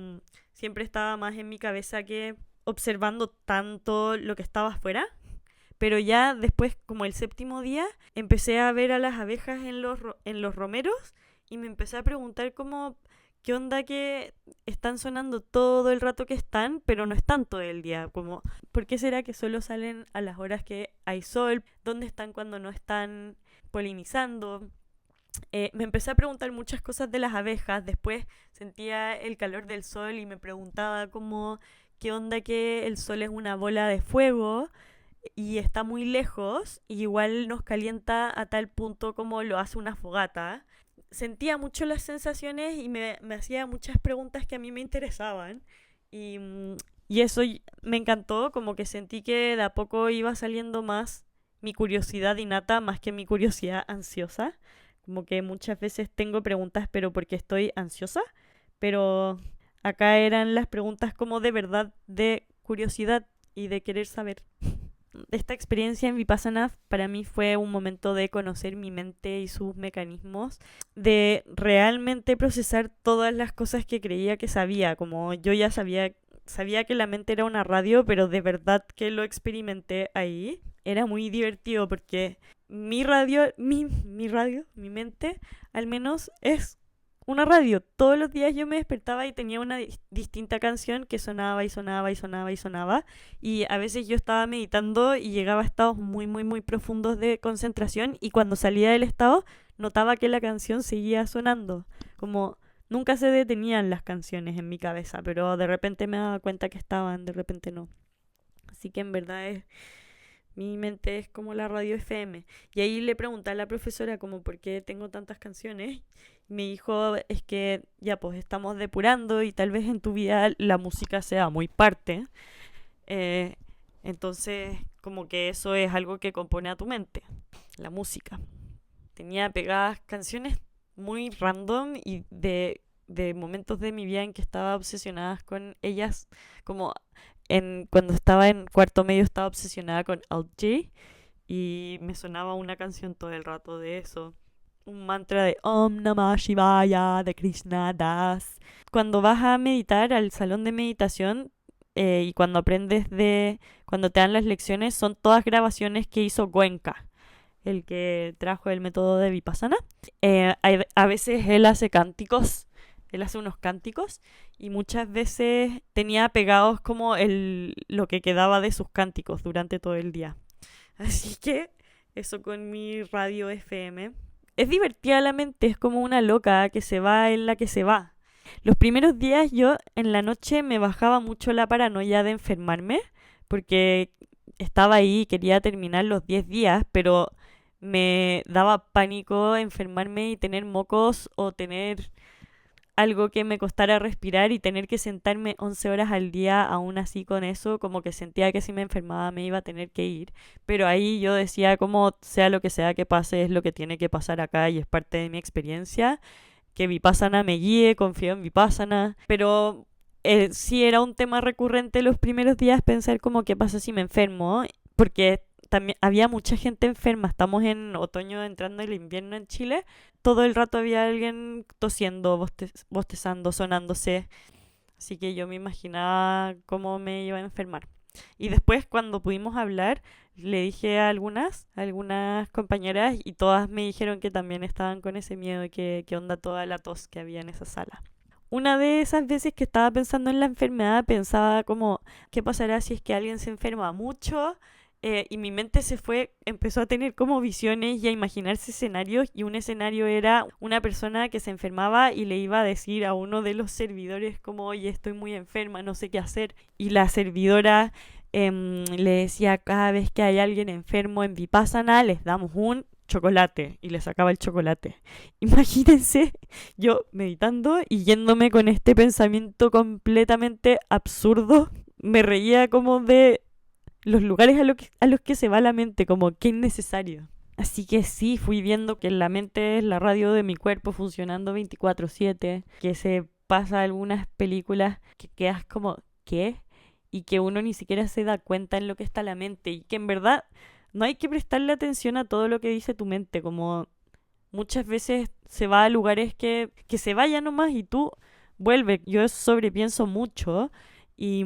siempre estaba más en mi cabeza que observando tanto lo que estaba afuera. Pero ya después, como el séptimo día, empecé a ver a las abejas en los romeros y me empecé a preguntar como, ¿qué onda que están sonando todo el rato que están, pero no están todo el día? Como, ¿por qué será que solo salen a las horas que hay sol? ¿Dónde están cuando no están polinizando? Me empecé a preguntar muchas cosas de las abejas, después sentía el calor del sol y me preguntaba como, ¿qué onda que el sol es una bola de fuego y está muy lejos y igual nos calienta a tal punto como lo hace una fogata? Sentía mucho las sensaciones y me hacía muchas preguntas que a mí me interesaban y eso me encantó, como que sentí que de a poco iba saliendo más mi curiosidad innata más que mi curiosidad ansiosa. Como que muchas veces tengo preguntas, pero porque estoy ansiosa. Pero acá eran las preguntas como de verdad, de curiosidad y de querer saber. Esta experiencia en Vipassana para mí fue un momento de conocer mi mente y sus mecanismos, de realmente procesar todas las cosas que creía que sabía. Como yo ya sabía que la mente era una radio, pero de verdad que lo experimenté ahí. Era muy divertido porque mi mente, al menos es una radio. Todos los días yo me despertaba y tenía una distinta canción que sonaba y sonaba y sonaba y sonaba. Y a veces yo estaba meditando y llegaba a estados muy, muy, muy profundos de concentración. Y cuando salía del estado, notaba que la canción seguía sonando. Como nunca se detenían las canciones en mi cabeza, pero de repente me daba cuenta que estaban, de repente no. Así que en verdad mi mente es como la radio FM. Y ahí le pregunté a la profesora como por qué tengo tantas canciones. Y me dijo, es que ya pues estamos depurando y tal vez en tu vida la música sea muy parte. Eh, entonces como que eso es algo que compone a tu mente, la música. Tenía pegadas canciones muy random y de momentos de mi vida en que estaba obsesionada con ellas, como cuando estaba en cuarto medio estaba obsesionada con Alt J y me sonaba una canción todo el rato de eso. Un mantra de Om Namah Shivaya de Krishna Das. Cuando vas a meditar al salón de meditación y cuando te dan las lecciones, son todas grabaciones que hizo Goenka, el que trajo el método de Vipassana. A veces él hace cánticos, él hace unos cánticos y muchas veces tenía pegados como lo que quedaba de sus cánticos durante todo el día. Así que eso con mi radio FM. Es divertida la mente, es como una loca que se va en la que se va. Los primeros días yo en la noche me bajaba mucho la paranoia de enfermarme porque estaba ahí y quería terminar los 10 días, pero me daba pánico enfermarme y tener mocos o tener algo que me costara respirar y tener que sentarme 11 horas al día aún así con eso, como que sentía que si me enfermaba me iba a tener que ir. Pero ahí yo decía como sea lo que sea que pase, es lo que tiene que pasar acá y es parte de mi experiencia. Que Vipassana me guíe, confío en Vipassana. Pero sí era un tema recurrente los primeros días pensar como qué pasa si me enfermo, porque también había mucha gente enferma. Estamos en otoño entrando el invierno en Chile. Todo el rato había alguien tosiendo, bostezando, sonándose. Así que yo me imaginaba cómo me iba a enfermar. Y después cuando pudimos hablar, le dije a algunas compañeras y todas me dijeron que también estaban con ese miedo y que onda toda la tos que había en esa sala. Una de esas veces que estaba pensando en la enfermedad, pensaba como, ¿qué pasará si es que alguien se enferma mucho? Y mi mente empezó a tener como visiones y a imaginarse escenarios, y un escenario era una persona que se enfermaba y le iba a decir a uno de los servidores como, oye, estoy muy enferma, no sé qué hacer. Y la servidora le decía, cada vez que hay alguien enfermo en Vipassana, les damos un chocolate, y le sacaba el chocolate. Imagínense yo meditando y yéndome con este pensamiento completamente absurdo. Me reía como de los lugares a los que se va la mente, como que innecesario. Así que sí, fui viendo que la mente es la radio de mi cuerpo funcionando 24/7, que se pasa algunas películas que quedas como, ¿qué? Y que uno ni siquiera se da cuenta en lo que está la mente, y que en verdad no hay que prestarle atención a todo lo que dice tu mente, como muchas veces se va a lugares que se vaya nomás y tú vuelve. Yo sobrepienso mucho y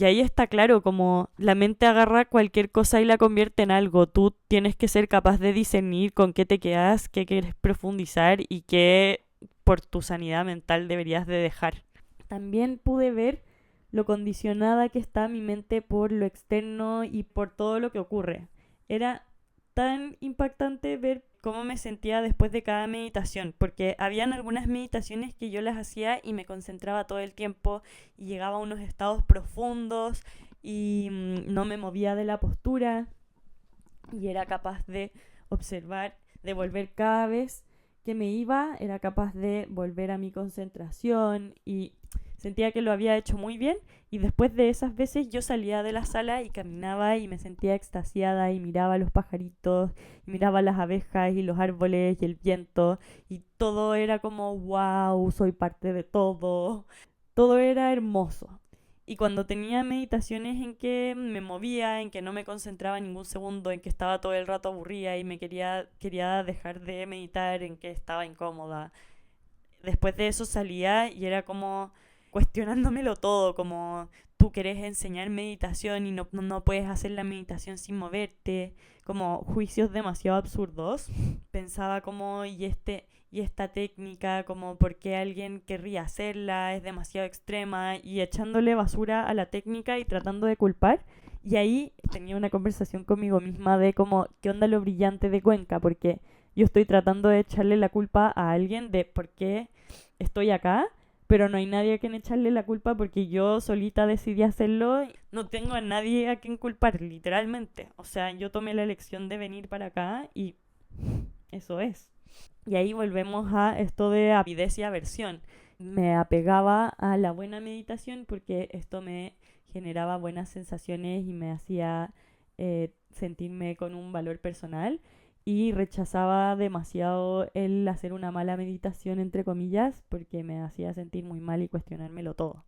ahí está claro, como la mente agarra cualquier cosa y la convierte en algo. Tú tienes que ser capaz de discernir con qué te quedas, qué quieres profundizar y qué por tu sanidad mental deberías de dejar. También pude ver lo condicionada que está mi mente por lo externo y por todo lo que ocurre. Era tan impactante ver cómo me sentía después de cada meditación, porque habían algunas meditaciones que yo las hacía y me concentraba todo el tiempo y llegaba a unos estados profundos y no me movía de la postura y era capaz de observar, de volver cada vez que me iba, era capaz de volver a mi concentración y sentía que lo había hecho muy bien. Y después de esas veces yo salía de la sala y caminaba y me sentía extasiada y miraba los pajaritos, y miraba las abejas y los árboles y el viento, y todo era como wow, soy parte de todo. Todo era hermoso. Y cuando tenía meditaciones en que me movía, en que no me concentraba ningún segundo, en que estaba todo el rato aburrida y quería dejar de meditar, en que estaba incómoda, después de eso salía y era como cuestionándomelo todo, como tú querés enseñar meditación y no puedes hacer la meditación sin moverte, como juicios demasiado absurdos. Pensaba como, y esta técnica, como por qué alguien querría hacerla, es demasiado extrema, y echándole basura a la técnica y tratando de culpar. Y ahí tenía una conversación conmigo misma de como, ¿qué onda lo brillante de Cuenca? Porque yo estoy tratando de echarle la culpa a alguien de por qué estoy acá, pero no hay nadie a quien echarle la culpa porque yo solita decidí hacerlo. No tengo a nadie a quien culpar, literalmente. O sea, yo tomé la elección de venir para acá y eso es. Y ahí volvemos a esto de avidez y aversión. Me apegaba a la buena meditación porque esto me generaba buenas sensaciones y me hacía sentirme con un valor personal, y rechazaba demasiado el hacer una mala meditación, entre comillas, porque me hacía sentir muy mal y cuestionármelo todo.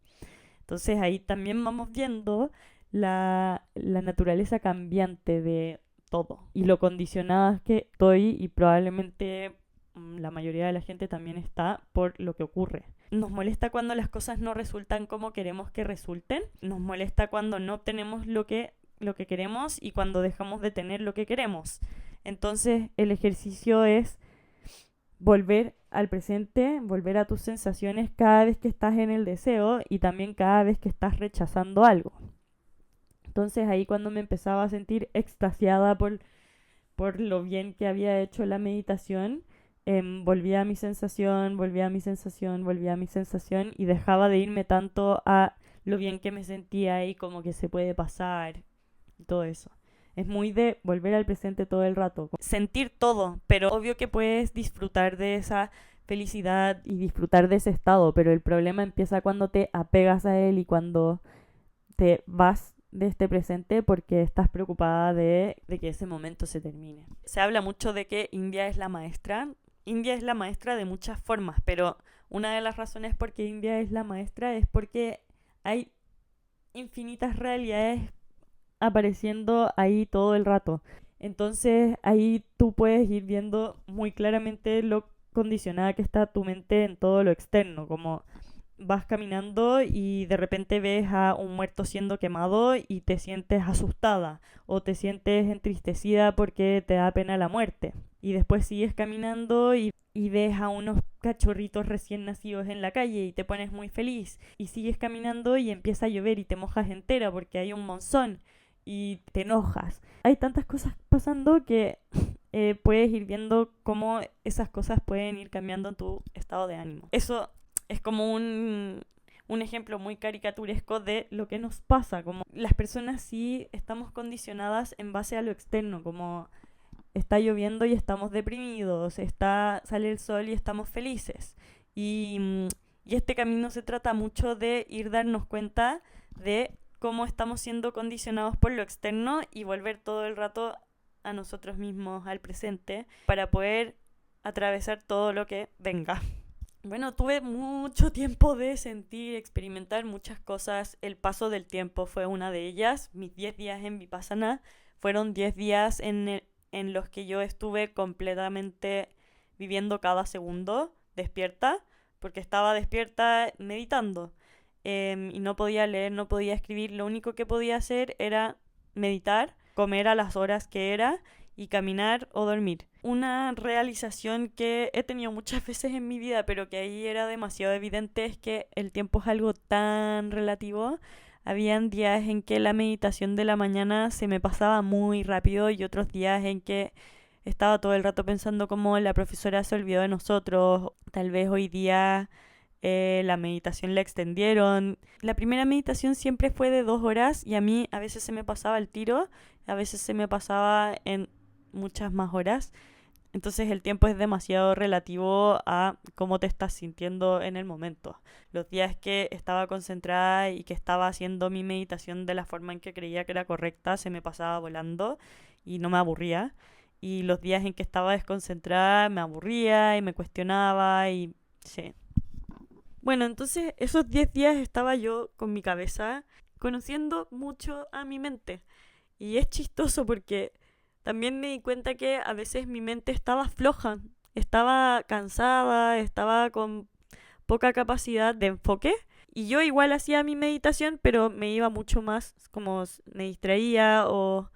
Entonces ahí también vamos viendo la naturaleza cambiante de todo y lo condicionada que estoy, y probablemente la mayoría de la gente también está por lo que ocurre. Nos molesta cuando las cosas no resultan como queremos que resulten, nos molesta cuando no obtenemos lo que queremos y cuando dejamos de tener lo que queremos. Entonces el ejercicio es volver al presente, volver a tus sensaciones cada vez que estás en el deseo y también cada vez que estás rechazando algo. Entonces ahí cuando me empezaba a sentir extasiada por lo bien que había hecho la meditación, volvía a mi sensación, volvía a mi sensación, volvía a mi sensación, y dejaba de irme tanto a lo bien que me sentía y como que se puede pasar y todo eso. Es muy de volver al presente todo el rato. Sentir todo, pero obvio que puedes disfrutar de esa felicidad y disfrutar de ese estado, pero el problema empieza cuando te apegas a él y cuando te vas de este presente porque estás preocupada de que ese momento se termine. Se habla mucho de que India es la maestra. India es la maestra de muchas formas, pero una de las razones por qué India es la maestra es porque hay infinitas realidades apareciendo ahí todo el rato. Entonces ahí tú puedes ir viendo muy claramente lo condicionada que está tu mente en todo lo externo, como vas caminando y de repente ves a un muerto siendo quemado y te sientes asustada o te sientes entristecida porque te da pena la muerte. Y después sigues caminando y ves a unos cachorritos recién nacidos en la calle y te pones muy feliz. Y sigues caminando y empieza a llover y te mojas entera porque hay un monzón y te enojas. Hay tantas cosas pasando que puedes ir viendo cómo esas cosas pueden ir cambiando tu estado de ánimo. Eso es como un ejemplo muy caricaturesco de lo que nos pasa, como las personas sí estamos condicionadas en base a lo externo, como está lloviendo y estamos deprimidos, sale el sol y estamos felices. Y este camino se trata mucho de ir darnos cuenta de cómo estamos siendo condicionados por lo externo y volver todo el rato a nosotros mismos, al presente, para poder atravesar todo lo que venga. Bueno, tuve mucho tiempo de sentir, experimentar muchas cosas. El paso del tiempo fue una de ellas. Mis 10 días en Vipassana fueron 10 días en los que yo estuve completamente viviendo cada segundo despierta, porque estaba despierta meditando. Y no podía leer, no podía escribir. Lo único que podía hacer era meditar, comer a las horas que era y caminar o dormir. Una realización que he tenido muchas veces en mi vida, pero que ahí era demasiado evidente, es que el tiempo es algo tan relativo. Habían días en que la meditación de la mañana se me pasaba muy rápido y otros días en que estaba todo el rato pensando cómo la profesora se olvidó de nosotros. Tal vez hoy día la meditación la extendieron. La primera meditación siempre fue de 2 horas y a mí a veces se me pasaba el tiro, a veces se me pasaba en muchas más horas. Entonces el tiempo es demasiado relativo a cómo te estás sintiendo en el momento. Los días que estaba concentrada y que estaba haciendo mi meditación de la forma en que creía que era correcta, se me pasaba volando y no me aburría. Y los días en que estaba desconcentrada me aburría y me cuestionaba y sí. Bueno, entonces esos 10 días estaba yo con mi cabeza conociendo mucho a mi mente. Y es chistoso porque también me di cuenta que a veces mi mente estaba floja, estaba cansada, estaba con poca capacidad de enfoque. Y yo igual hacía mi meditación, pero me iba mucho más, como me distraía o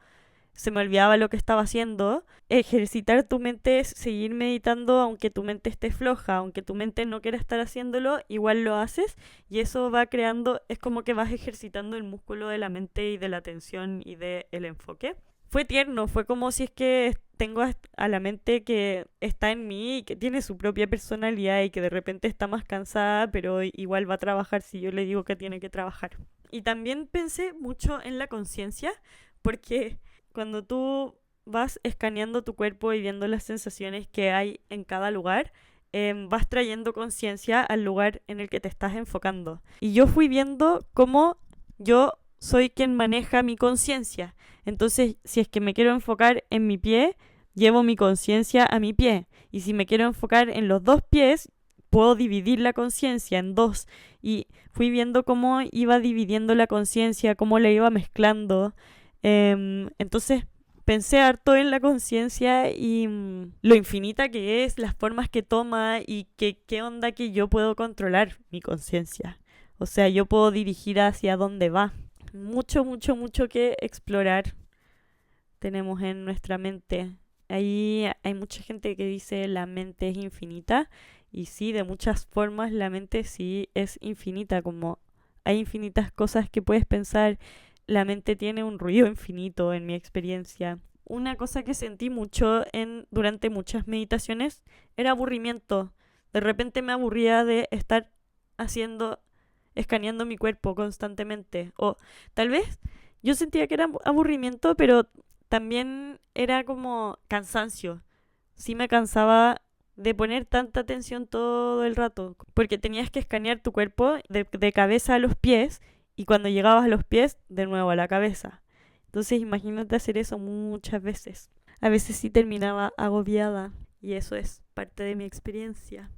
se me olvidaba lo que estaba haciendo. Ejercitar tu mente es seguir meditando aunque tu mente esté floja, aunque tu mente no quiera estar haciéndolo, igual lo haces y eso va creando, es como que vas ejercitando el músculo de la mente y de la atención y del enfoque. Fue tierno, fue como si es que tengo a la mente que está en mí y que tiene su propia personalidad y que de repente está más cansada, pero igual va a trabajar si yo le digo que tiene que trabajar. Y también pensé mucho en la conciencia, porque cuando tú vas escaneando tu cuerpo y viendo las sensaciones que hay en cada lugar, vas trayendo conciencia al lugar en el que te estás enfocando. Y yo fui viendo cómo yo soy quien maneja mi conciencia. Entonces, si es que me quiero enfocar en mi pie, llevo mi conciencia a mi pie. Y si me quiero enfocar en los 2 pies, puedo dividir la conciencia en 2. Y fui viendo cómo iba dividiendo la conciencia, cómo la iba mezclando. Entonces pensé harto en la conciencia y lo infinita que es, las formas que toma y qué onda que yo puedo controlar mi conciencia. O sea, yo puedo dirigir hacia dónde va. Mucho, mucho, mucho que explorar tenemos en nuestra mente. Ahí hay mucha gente que dice la mente es infinita y sí, de muchas formas la mente sí es infinita, como hay infinitas cosas que puedes pensar. La mente tiene un ruido infinito en mi experiencia. Una cosa que sentí mucho durante muchas meditaciones era aburrimiento. De repente me aburría de estar escaneando mi cuerpo constantemente. O tal vez yo sentía que era aburrimiento, pero también era como cansancio. Sí me cansaba de poner tanta atención todo el rato, porque tenías que escanear tu cuerpo de cabeza a los pies y cuando llegabas a los pies, de nuevo a la cabeza. Entonces imagínate hacer eso muchas veces. A veces sí terminaba agobiada y eso es parte de mi experiencia.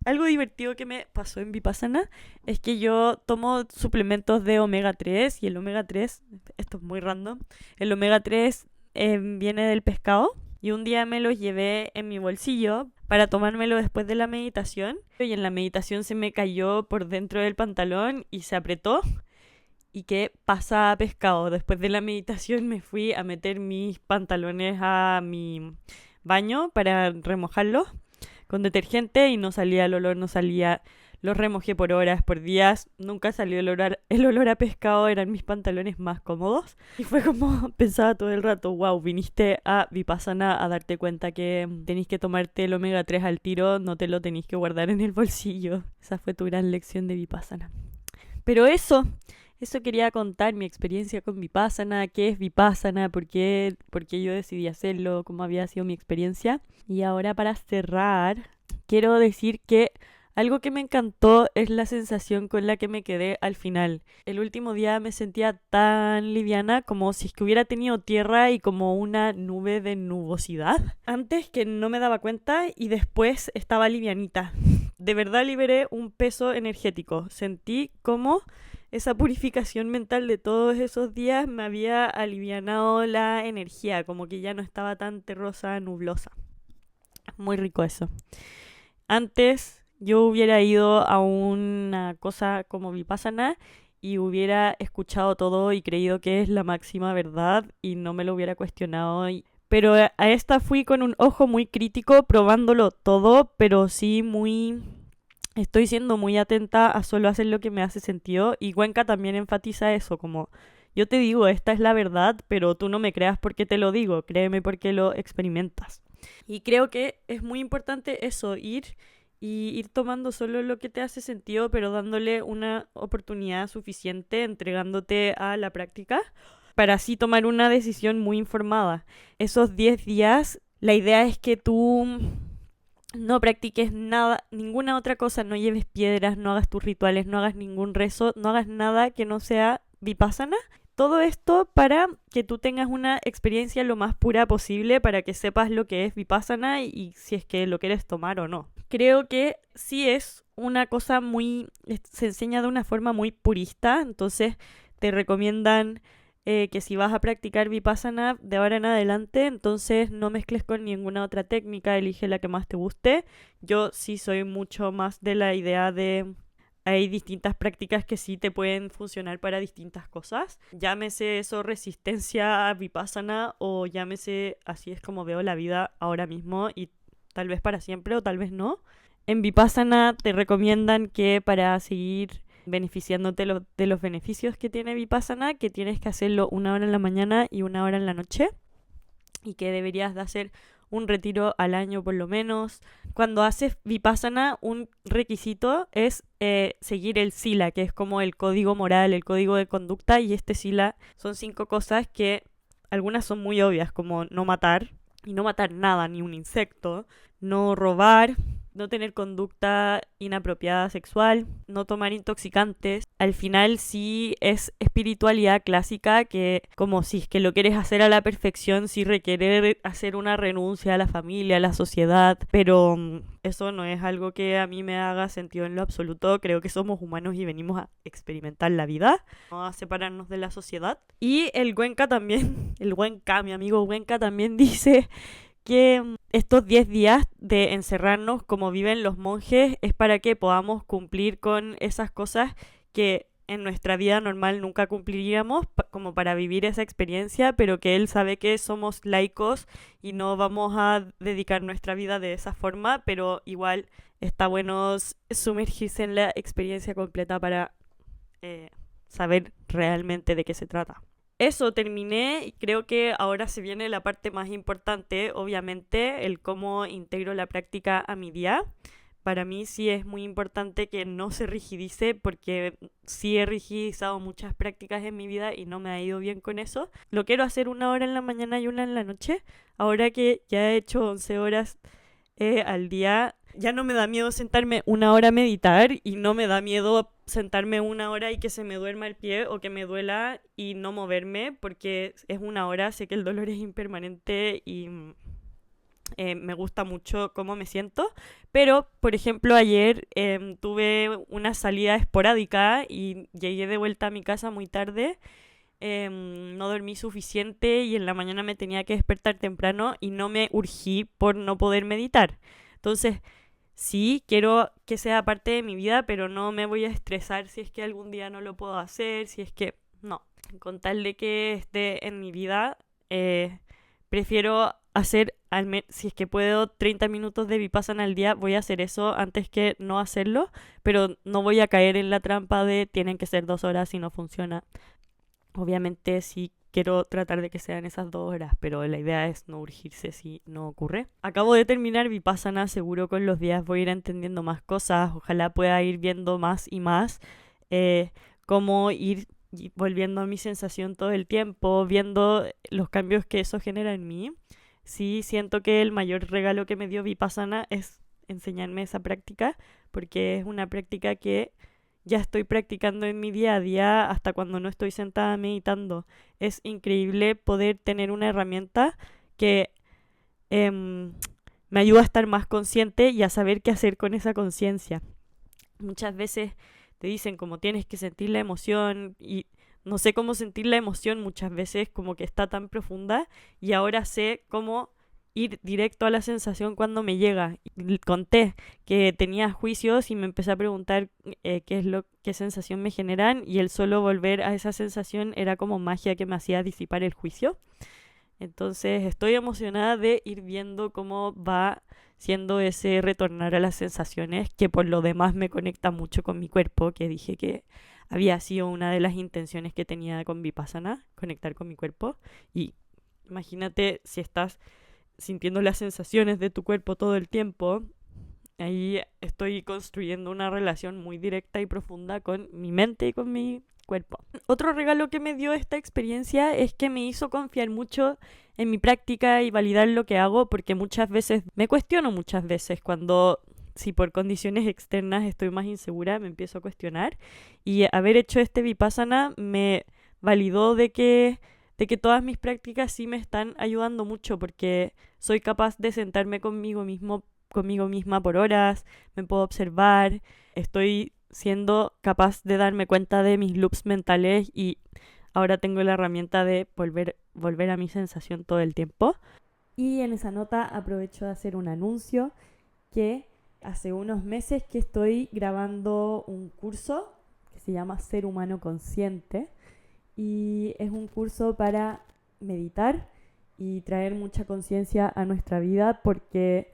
Algo divertido que me pasó en Vipassana es que yo tomo suplementos de omega 3 y el omega 3, esto es muy random, el omega 3 viene del pescado y un día me los llevé en mi bolsillo para tomármelo después de la meditación y en la meditación se me cayó por dentro del pantalón y se apretó y que pasa pescado. Después de la meditación me fui a meter mis pantalones a mi baño para remojarlos con detergente y no salía el olor, no salía. Los remojé por horas, por días, nunca salió el olor a pescado, eran mis pantalones más cómodos. Y fue como pensaba todo el rato, wow, viniste a Vipassana a darte cuenta que tenés que tomarte el omega 3 al tiro, no te lo tenés que guardar en el bolsillo. Esa fue tu gran lección de Vipassana. Pero eso quería contar, mi experiencia con Vipassana, qué es Vipassana, por qué yo decidí hacerlo, cómo había sido mi experiencia. Y ahora para cerrar, quiero decir que algo que me encantó es la sensación con la que me quedé al final. El último día me sentía tan liviana como si es que hubiera tenido tierra y como una nube de nubosidad. Antes que no me daba cuenta y después estaba livianita. De verdad liberé un peso energético. Sentí como esa purificación mental de todos esos días me había alivianado la energía, como que ya no estaba tan terrosa, nublosa. Muy rico eso. Antes yo hubiera ido a una cosa como Vipassana y hubiera escuchado todo y creído que es la máxima verdad y no me lo hubiera cuestionado. Pero a esta fui con un ojo muy crítico, probándolo todo, pero sí estoy siendo muy atenta a solo hacer lo que me hace sentido. Y Cuenca también enfatiza eso, como yo te digo, esta es la verdad, pero tú no me creas porque te lo digo, créeme porque lo experimentas. Y creo que es muy importante eso, ir tomando solo lo que te hace sentido, pero dándole una oportunidad suficiente, entregándote a la práctica, para así tomar una decisión muy informada. Esos 10 días, la idea es que tú no practiques nada, ninguna otra cosa, no lleves piedras, no hagas tus rituales, no hagas ningún rezo, no hagas nada que no sea Vipassana. Todo esto para que tú tengas una experiencia lo más pura posible, para que sepas lo que es Vipassana y si es que lo quieres tomar o no. Creo que sí es una cosa se enseña de una forma muy purista, entonces te recomiendan que si vas a practicar Vipassana de ahora en adelante, entonces no mezcles con ninguna otra técnica, elige la que más te guste. Yo sí soy mucho más de la idea de hay distintas prácticas que sí te pueden funcionar para distintas cosas. Llámese eso resistencia a Vipassana o llámese así es como veo la vida ahora mismo y tal vez para siempre o tal vez no. En Vipassana te recomiendan que para seguir beneficiándote de los beneficios que tiene Vipassana, que tienes que hacerlo 1 hora en la mañana y 1 hora en la noche y que deberías de hacer un retiro al año por lo menos. Cuando haces Vipassana, un requisito es seguir el Sila, que es como el código moral, el código de conducta, y este Sila son 5 cosas que algunas son muy obvias, como no matar, y no matar nada, ni un insecto, no robar, no tener conducta inapropiada sexual, no tomar intoxicantes. Al final sí es espiritualidad clásica que como si es que lo quieres hacer a la perfección, sí requiere hacer una renuncia a la familia, a la sociedad, pero eso no es algo que a mí me haga sentido en lo absoluto. Creo que somos humanos y venimos a experimentar la vida, no a separarnos de la sociedad. Y el Cuenca también, mi amigo Cuenca también dice que estos 10 días de encerrarnos como viven los monjes es para que podamos cumplir con esas cosas que en nuestra vida normal nunca cumpliríamos, como para vivir esa experiencia, pero que él sabe que somos laicos y no vamos a dedicar nuestra vida de esa forma, pero igual está bueno sumergirse en la experiencia completa para saber realmente de qué se trata. Eso, terminé y creo que ahora se viene la parte más importante, obviamente, el cómo integro la práctica a mi día, para mí sí es muy importante que no se rigidice, porque sí he rigidizado muchas prácticas en mi vida y no me ha ido bien con eso. Lo quiero hacer 1 hora en la mañana y 1 en la noche. Ahora que ya he hecho 11 horas al día, ya no me da miedo sentarme 1 hora a meditar y no me da miedo sentarme 1 hora y que se me duerma el pie o que me duela y no moverme, porque es 1 hora, sé que el dolor es impermanente y me gusta mucho cómo me siento. Pero, por ejemplo, ayer tuve una salida esporádica y llegué de vuelta a mi casa muy tarde. No dormí suficiente y en la mañana me tenía que despertar temprano y no me urgí por no poder meditar. Entonces, sí, quiero que sea parte de mi vida, pero no me voy a estresar si es que algún día no lo puedo hacer, si es que no. Con tal de que esté en mi vida, prefiero hacer, si es que puedo, 30 minutos de Vipassana al día, voy a hacer eso antes que no hacerlo, pero no voy a caer en la trampa de tienen que ser 2 horas y no funciona. Obviamente sí quiero tratar de que sean esas 2 horas, pero la idea es no urgirse si no ocurre. Acabo de terminar Vipassana, seguro con los días voy a ir entendiendo más cosas, ojalá pueda ir viendo más y más cómo ir volviendo a mi sensación todo el tiempo, viendo los cambios que eso genera en mí. Sí, siento que el mayor regalo que me dio Vipassana es enseñarme esa práctica, porque es una práctica que ya estoy practicando en mi día a día hasta cuando no estoy sentada meditando. Es increíble poder tener una herramienta que me ayuda a estar más consciente y a saber qué hacer con esa conciencia. Muchas veces te dicen como tienes que sentir la emoción y no sé cómo sentir la emoción muchas veces, como que está tan profunda, y ahora sé cómo ir directo a la sensación cuando me llega. Y conté que tenía juicios y me empecé a preguntar qué sensación me generan, y el solo volver a esa sensación era como magia que me hacía disipar el juicio. Entonces estoy emocionada de ir viendo cómo va siendo ese retornar a las sensaciones, que por lo demás me conecta mucho con mi cuerpo, que dije que había sido una de las intenciones que tenía con Vipassana, conectar con mi cuerpo. Y imagínate si estás sintiendo las sensaciones de tu cuerpo todo el tiempo, ahí estoy construyendo una relación muy directa y profunda con mi mente y con mi cuerpo. Otro regalo que me dio esta experiencia es que me hizo confiar mucho en mi práctica y validar lo que hago, porque muchas veces me cuestiono cuando, si por condiciones externas estoy más insegura, me empiezo a cuestionar, y haber hecho este Vipassana me validó de que todas mis prácticas sí me están ayudando mucho, porque soy capaz de sentarme conmigo misma por horas, me puedo observar, estoy siendo capaz de darme cuenta de mis loops mentales, y ahora tengo la herramienta de volver a mi sensación todo el tiempo. Y en esa nota aprovecho de hacer un anuncio, que hace unos meses que estoy grabando un curso que se llama Ser Humano Consciente, y es un curso para meditar y traer mucha conciencia a nuestra vida, porque,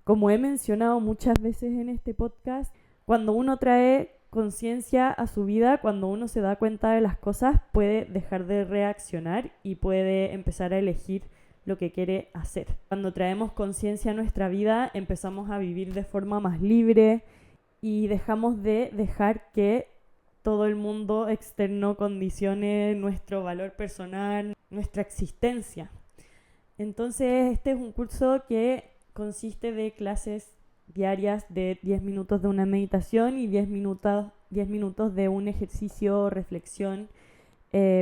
como he mencionado muchas veces en este podcast, cuando uno trae conciencia a su vida, cuando uno se da cuenta de las cosas, puede dejar de reaccionar y puede empezar a elegir lo que quiere hacer. Cuando traemos conciencia a nuestra vida, empezamos a vivir de forma más libre y dejamos de dejar que todo el mundo externo condicione nuestro valor personal, nuestra existencia. Entonces, este es un curso que consiste de clases diarias de 10 minutos de una meditación y 10 minutos de un ejercicio, reflexión,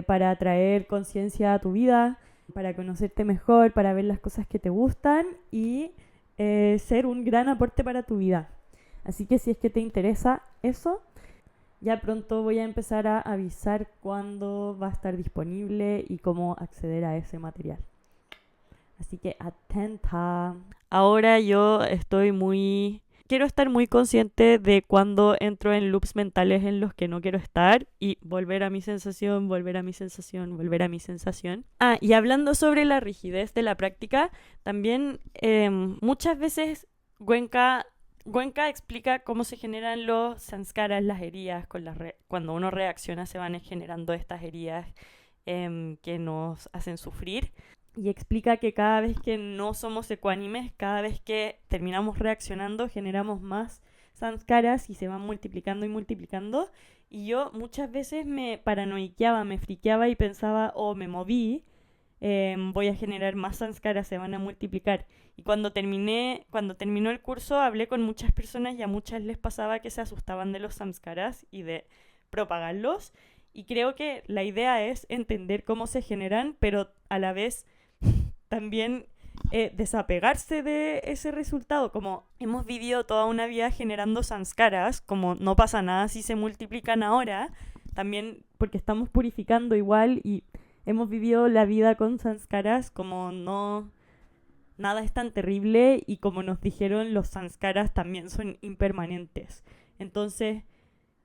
para traer conciencia a tu vida, para conocerte mejor, para ver las cosas que te gustan y ser un gran aporte para tu vida. Así que si es que te interesa eso, ya pronto voy a empezar a avisar cuándo va a estar disponible y cómo acceder a ese material. Así que atenta. Ahora quiero estar muy consciente de cuando entro en loops mentales en los que no quiero estar, y volver a mi sensación, volver a mi sensación, volver a mi sensación. Y hablando sobre la rigidez de la práctica, también muchas veces Goenka explica cómo se generan los sanskaras, las heridas. Cuando uno reacciona se van generando estas heridas que nos hacen sufrir. y explica que cada vez que no somos ecuánimes, cada vez que terminamos reaccionando, generamos más samskaras y se van multiplicando y multiplicando. Y yo muchas veces me paranoiqueaba, me friqueaba y pensaba, oh, me moví, voy a generar más samskaras, se van a multiplicar. Y cuando terminó el curso, hablé con muchas personas y a muchas les pasaba que se asustaban de los samskaras y de propagarlos. Y creo que la idea es entender cómo se generan, pero a la vez también desapegarse de ese resultado. Como hemos vivido toda una vida generando samskaras, como no pasa nada si se multiplican ahora, también porque estamos purificando igual y hemos vivido la vida con samskaras, como no, nada es tan terrible, y como nos dijeron, los samskaras también son impermanentes. Entonces,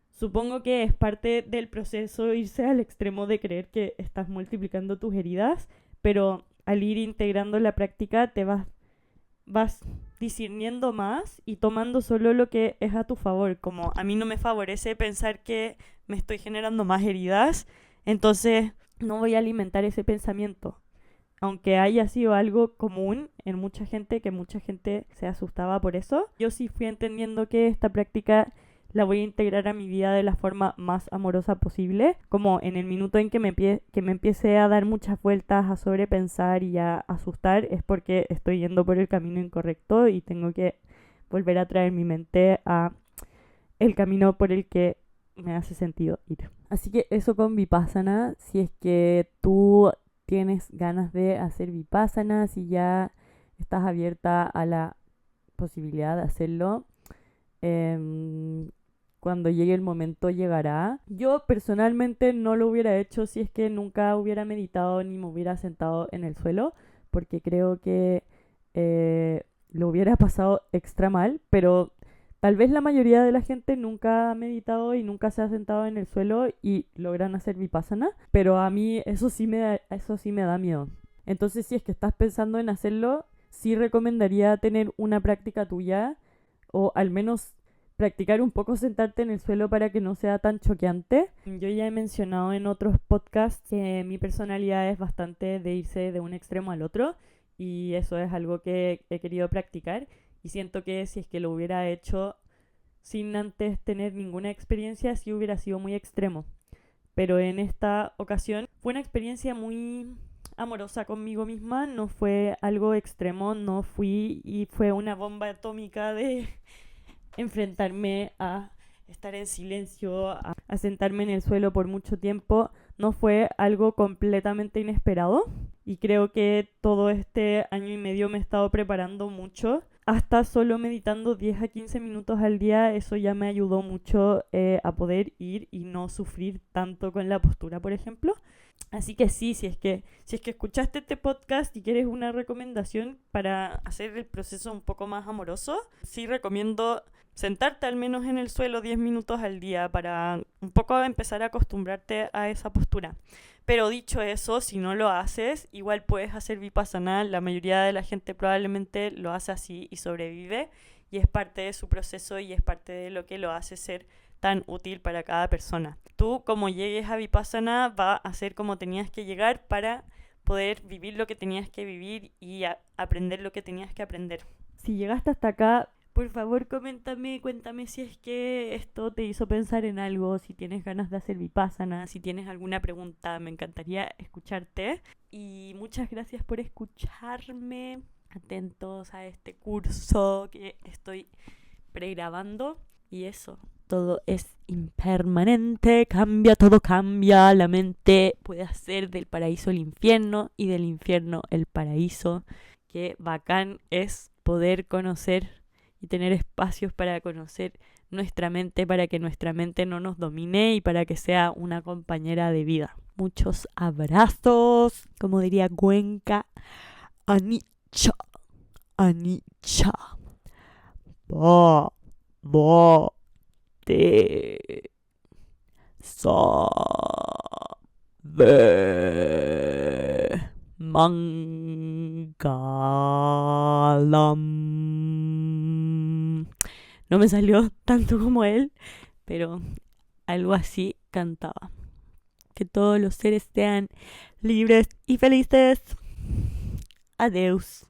supongo que es parte del proceso irse al extremo de creer que estás multiplicando tus heridas, pero al ir integrando la práctica te vas discerniendo más y tomando solo lo que es a tu favor. Como a mí no me favorece pensar que me estoy generando más heridas, entonces no voy a alimentar ese pensamiento. Aunque haya sido algo común en mucha gente, que mucha gente se asustaba por eso, yo sí fui entendiendo que esta práctica la voy a integrar a mi vida de la forma más amorosa posible, como en el minuto en que me empiece a dar muchas vueltas, a sobrepensar y a asustar, es porque estoy yendo por el camino incorrecto y tengo que volver a traer mi mente a el camino por el que me hace sentido ir. Así que eso con Vipassana. Si es que tú tienes ganas de hacer Vipassana, si ya estás abierta a la posibilidad de hacerlo, cuando llegue el momento llegará. Yo personalmente no lo hubiera hecho si es que nunca hubiera meditado ni me hubiera sentado en el suelo, porque creo que lo hubiera pasado extra mal, pero tal vez la mayoría de la gente nunca ha meditado y nunca se ha sentado en el suelo y logran hacer Vipassana, pero a mí eso sí me da miedo. Entonces, si es que estás pensando en hacerlo, sí recomendaría tener una práctica tuya, o al menos practicar un poco sentarte en el suelo para que no sea tan choqueante. Yo ya he mencionado en otros podcasts que mi personalidad es bastante de irse de un extremo al otro, y eso es algo que he querido practicar, y siento que si es que lo hubiera hecho sin antes tener ninguna experiencia, sí hubiera sido muy extremo. Pero en esta ocasión fue una experiencia muy amorosa conmigo misma, no fue algo extremo, no fui y fue una bomba atómica de enfrentarme a estar en silencio, a sentarme en el suelo por mucho tiempo. No fue algo completamente inesperado, y creo que todo este año y medio me he estado preparando mucho. Hasta solo meditando 10 a 15 minutos al día, eso ya me ayudó mucho a poder ir y no sufrir tanto con la postura, por ejemplo. Así que sí, si es que escuchaste este podcast y quieres una recomendación para hacer el proceso un poco más amoroso, sí recomiendo sentarte al menos en el suelo 10 minutos al día para un poco empezar a acostumbrarte a esa postura. Pero dicho eso, si no lo haces, igual puedes hacer Vipassana. La mayoría de la gente probablemente lo hace así y sobrevive, y es parte de su proceso y es parte de lo que lo hace ser tan útil para cada persona. Tú, como llegues a Vipassana, va a ser como tenías que llegar para poder vivir lo que tenías que vivir y aprender lo que tenías que aprender. Si llegaste hasta acá, por favor cuéntame si es que esto te hizo pensar en algo, si tienes ganas de hacer Vipassana, si tienes alguna pregunta, me encantaría escucharte. Y muchas gracias por escucharme. Atentos a este curso que estoy pregrabando. Y eso, todo es impermanente, todo cambia. La mente puede hacer del paraíso el infierno y del infierno el paraíso. Qué bacán es poder conocer y tener espacios para conocer nuestra mente, para que nuestra mente no nos domine y para que sea una compañera de vida. Muchos abrazos, como diría Cuenca. Anicca, anicca. Bo, te, sa, ve, mangalam. No me salió tanto como él, pero algo así cantaba. Que todos los seres sean libres y felices. Adeus.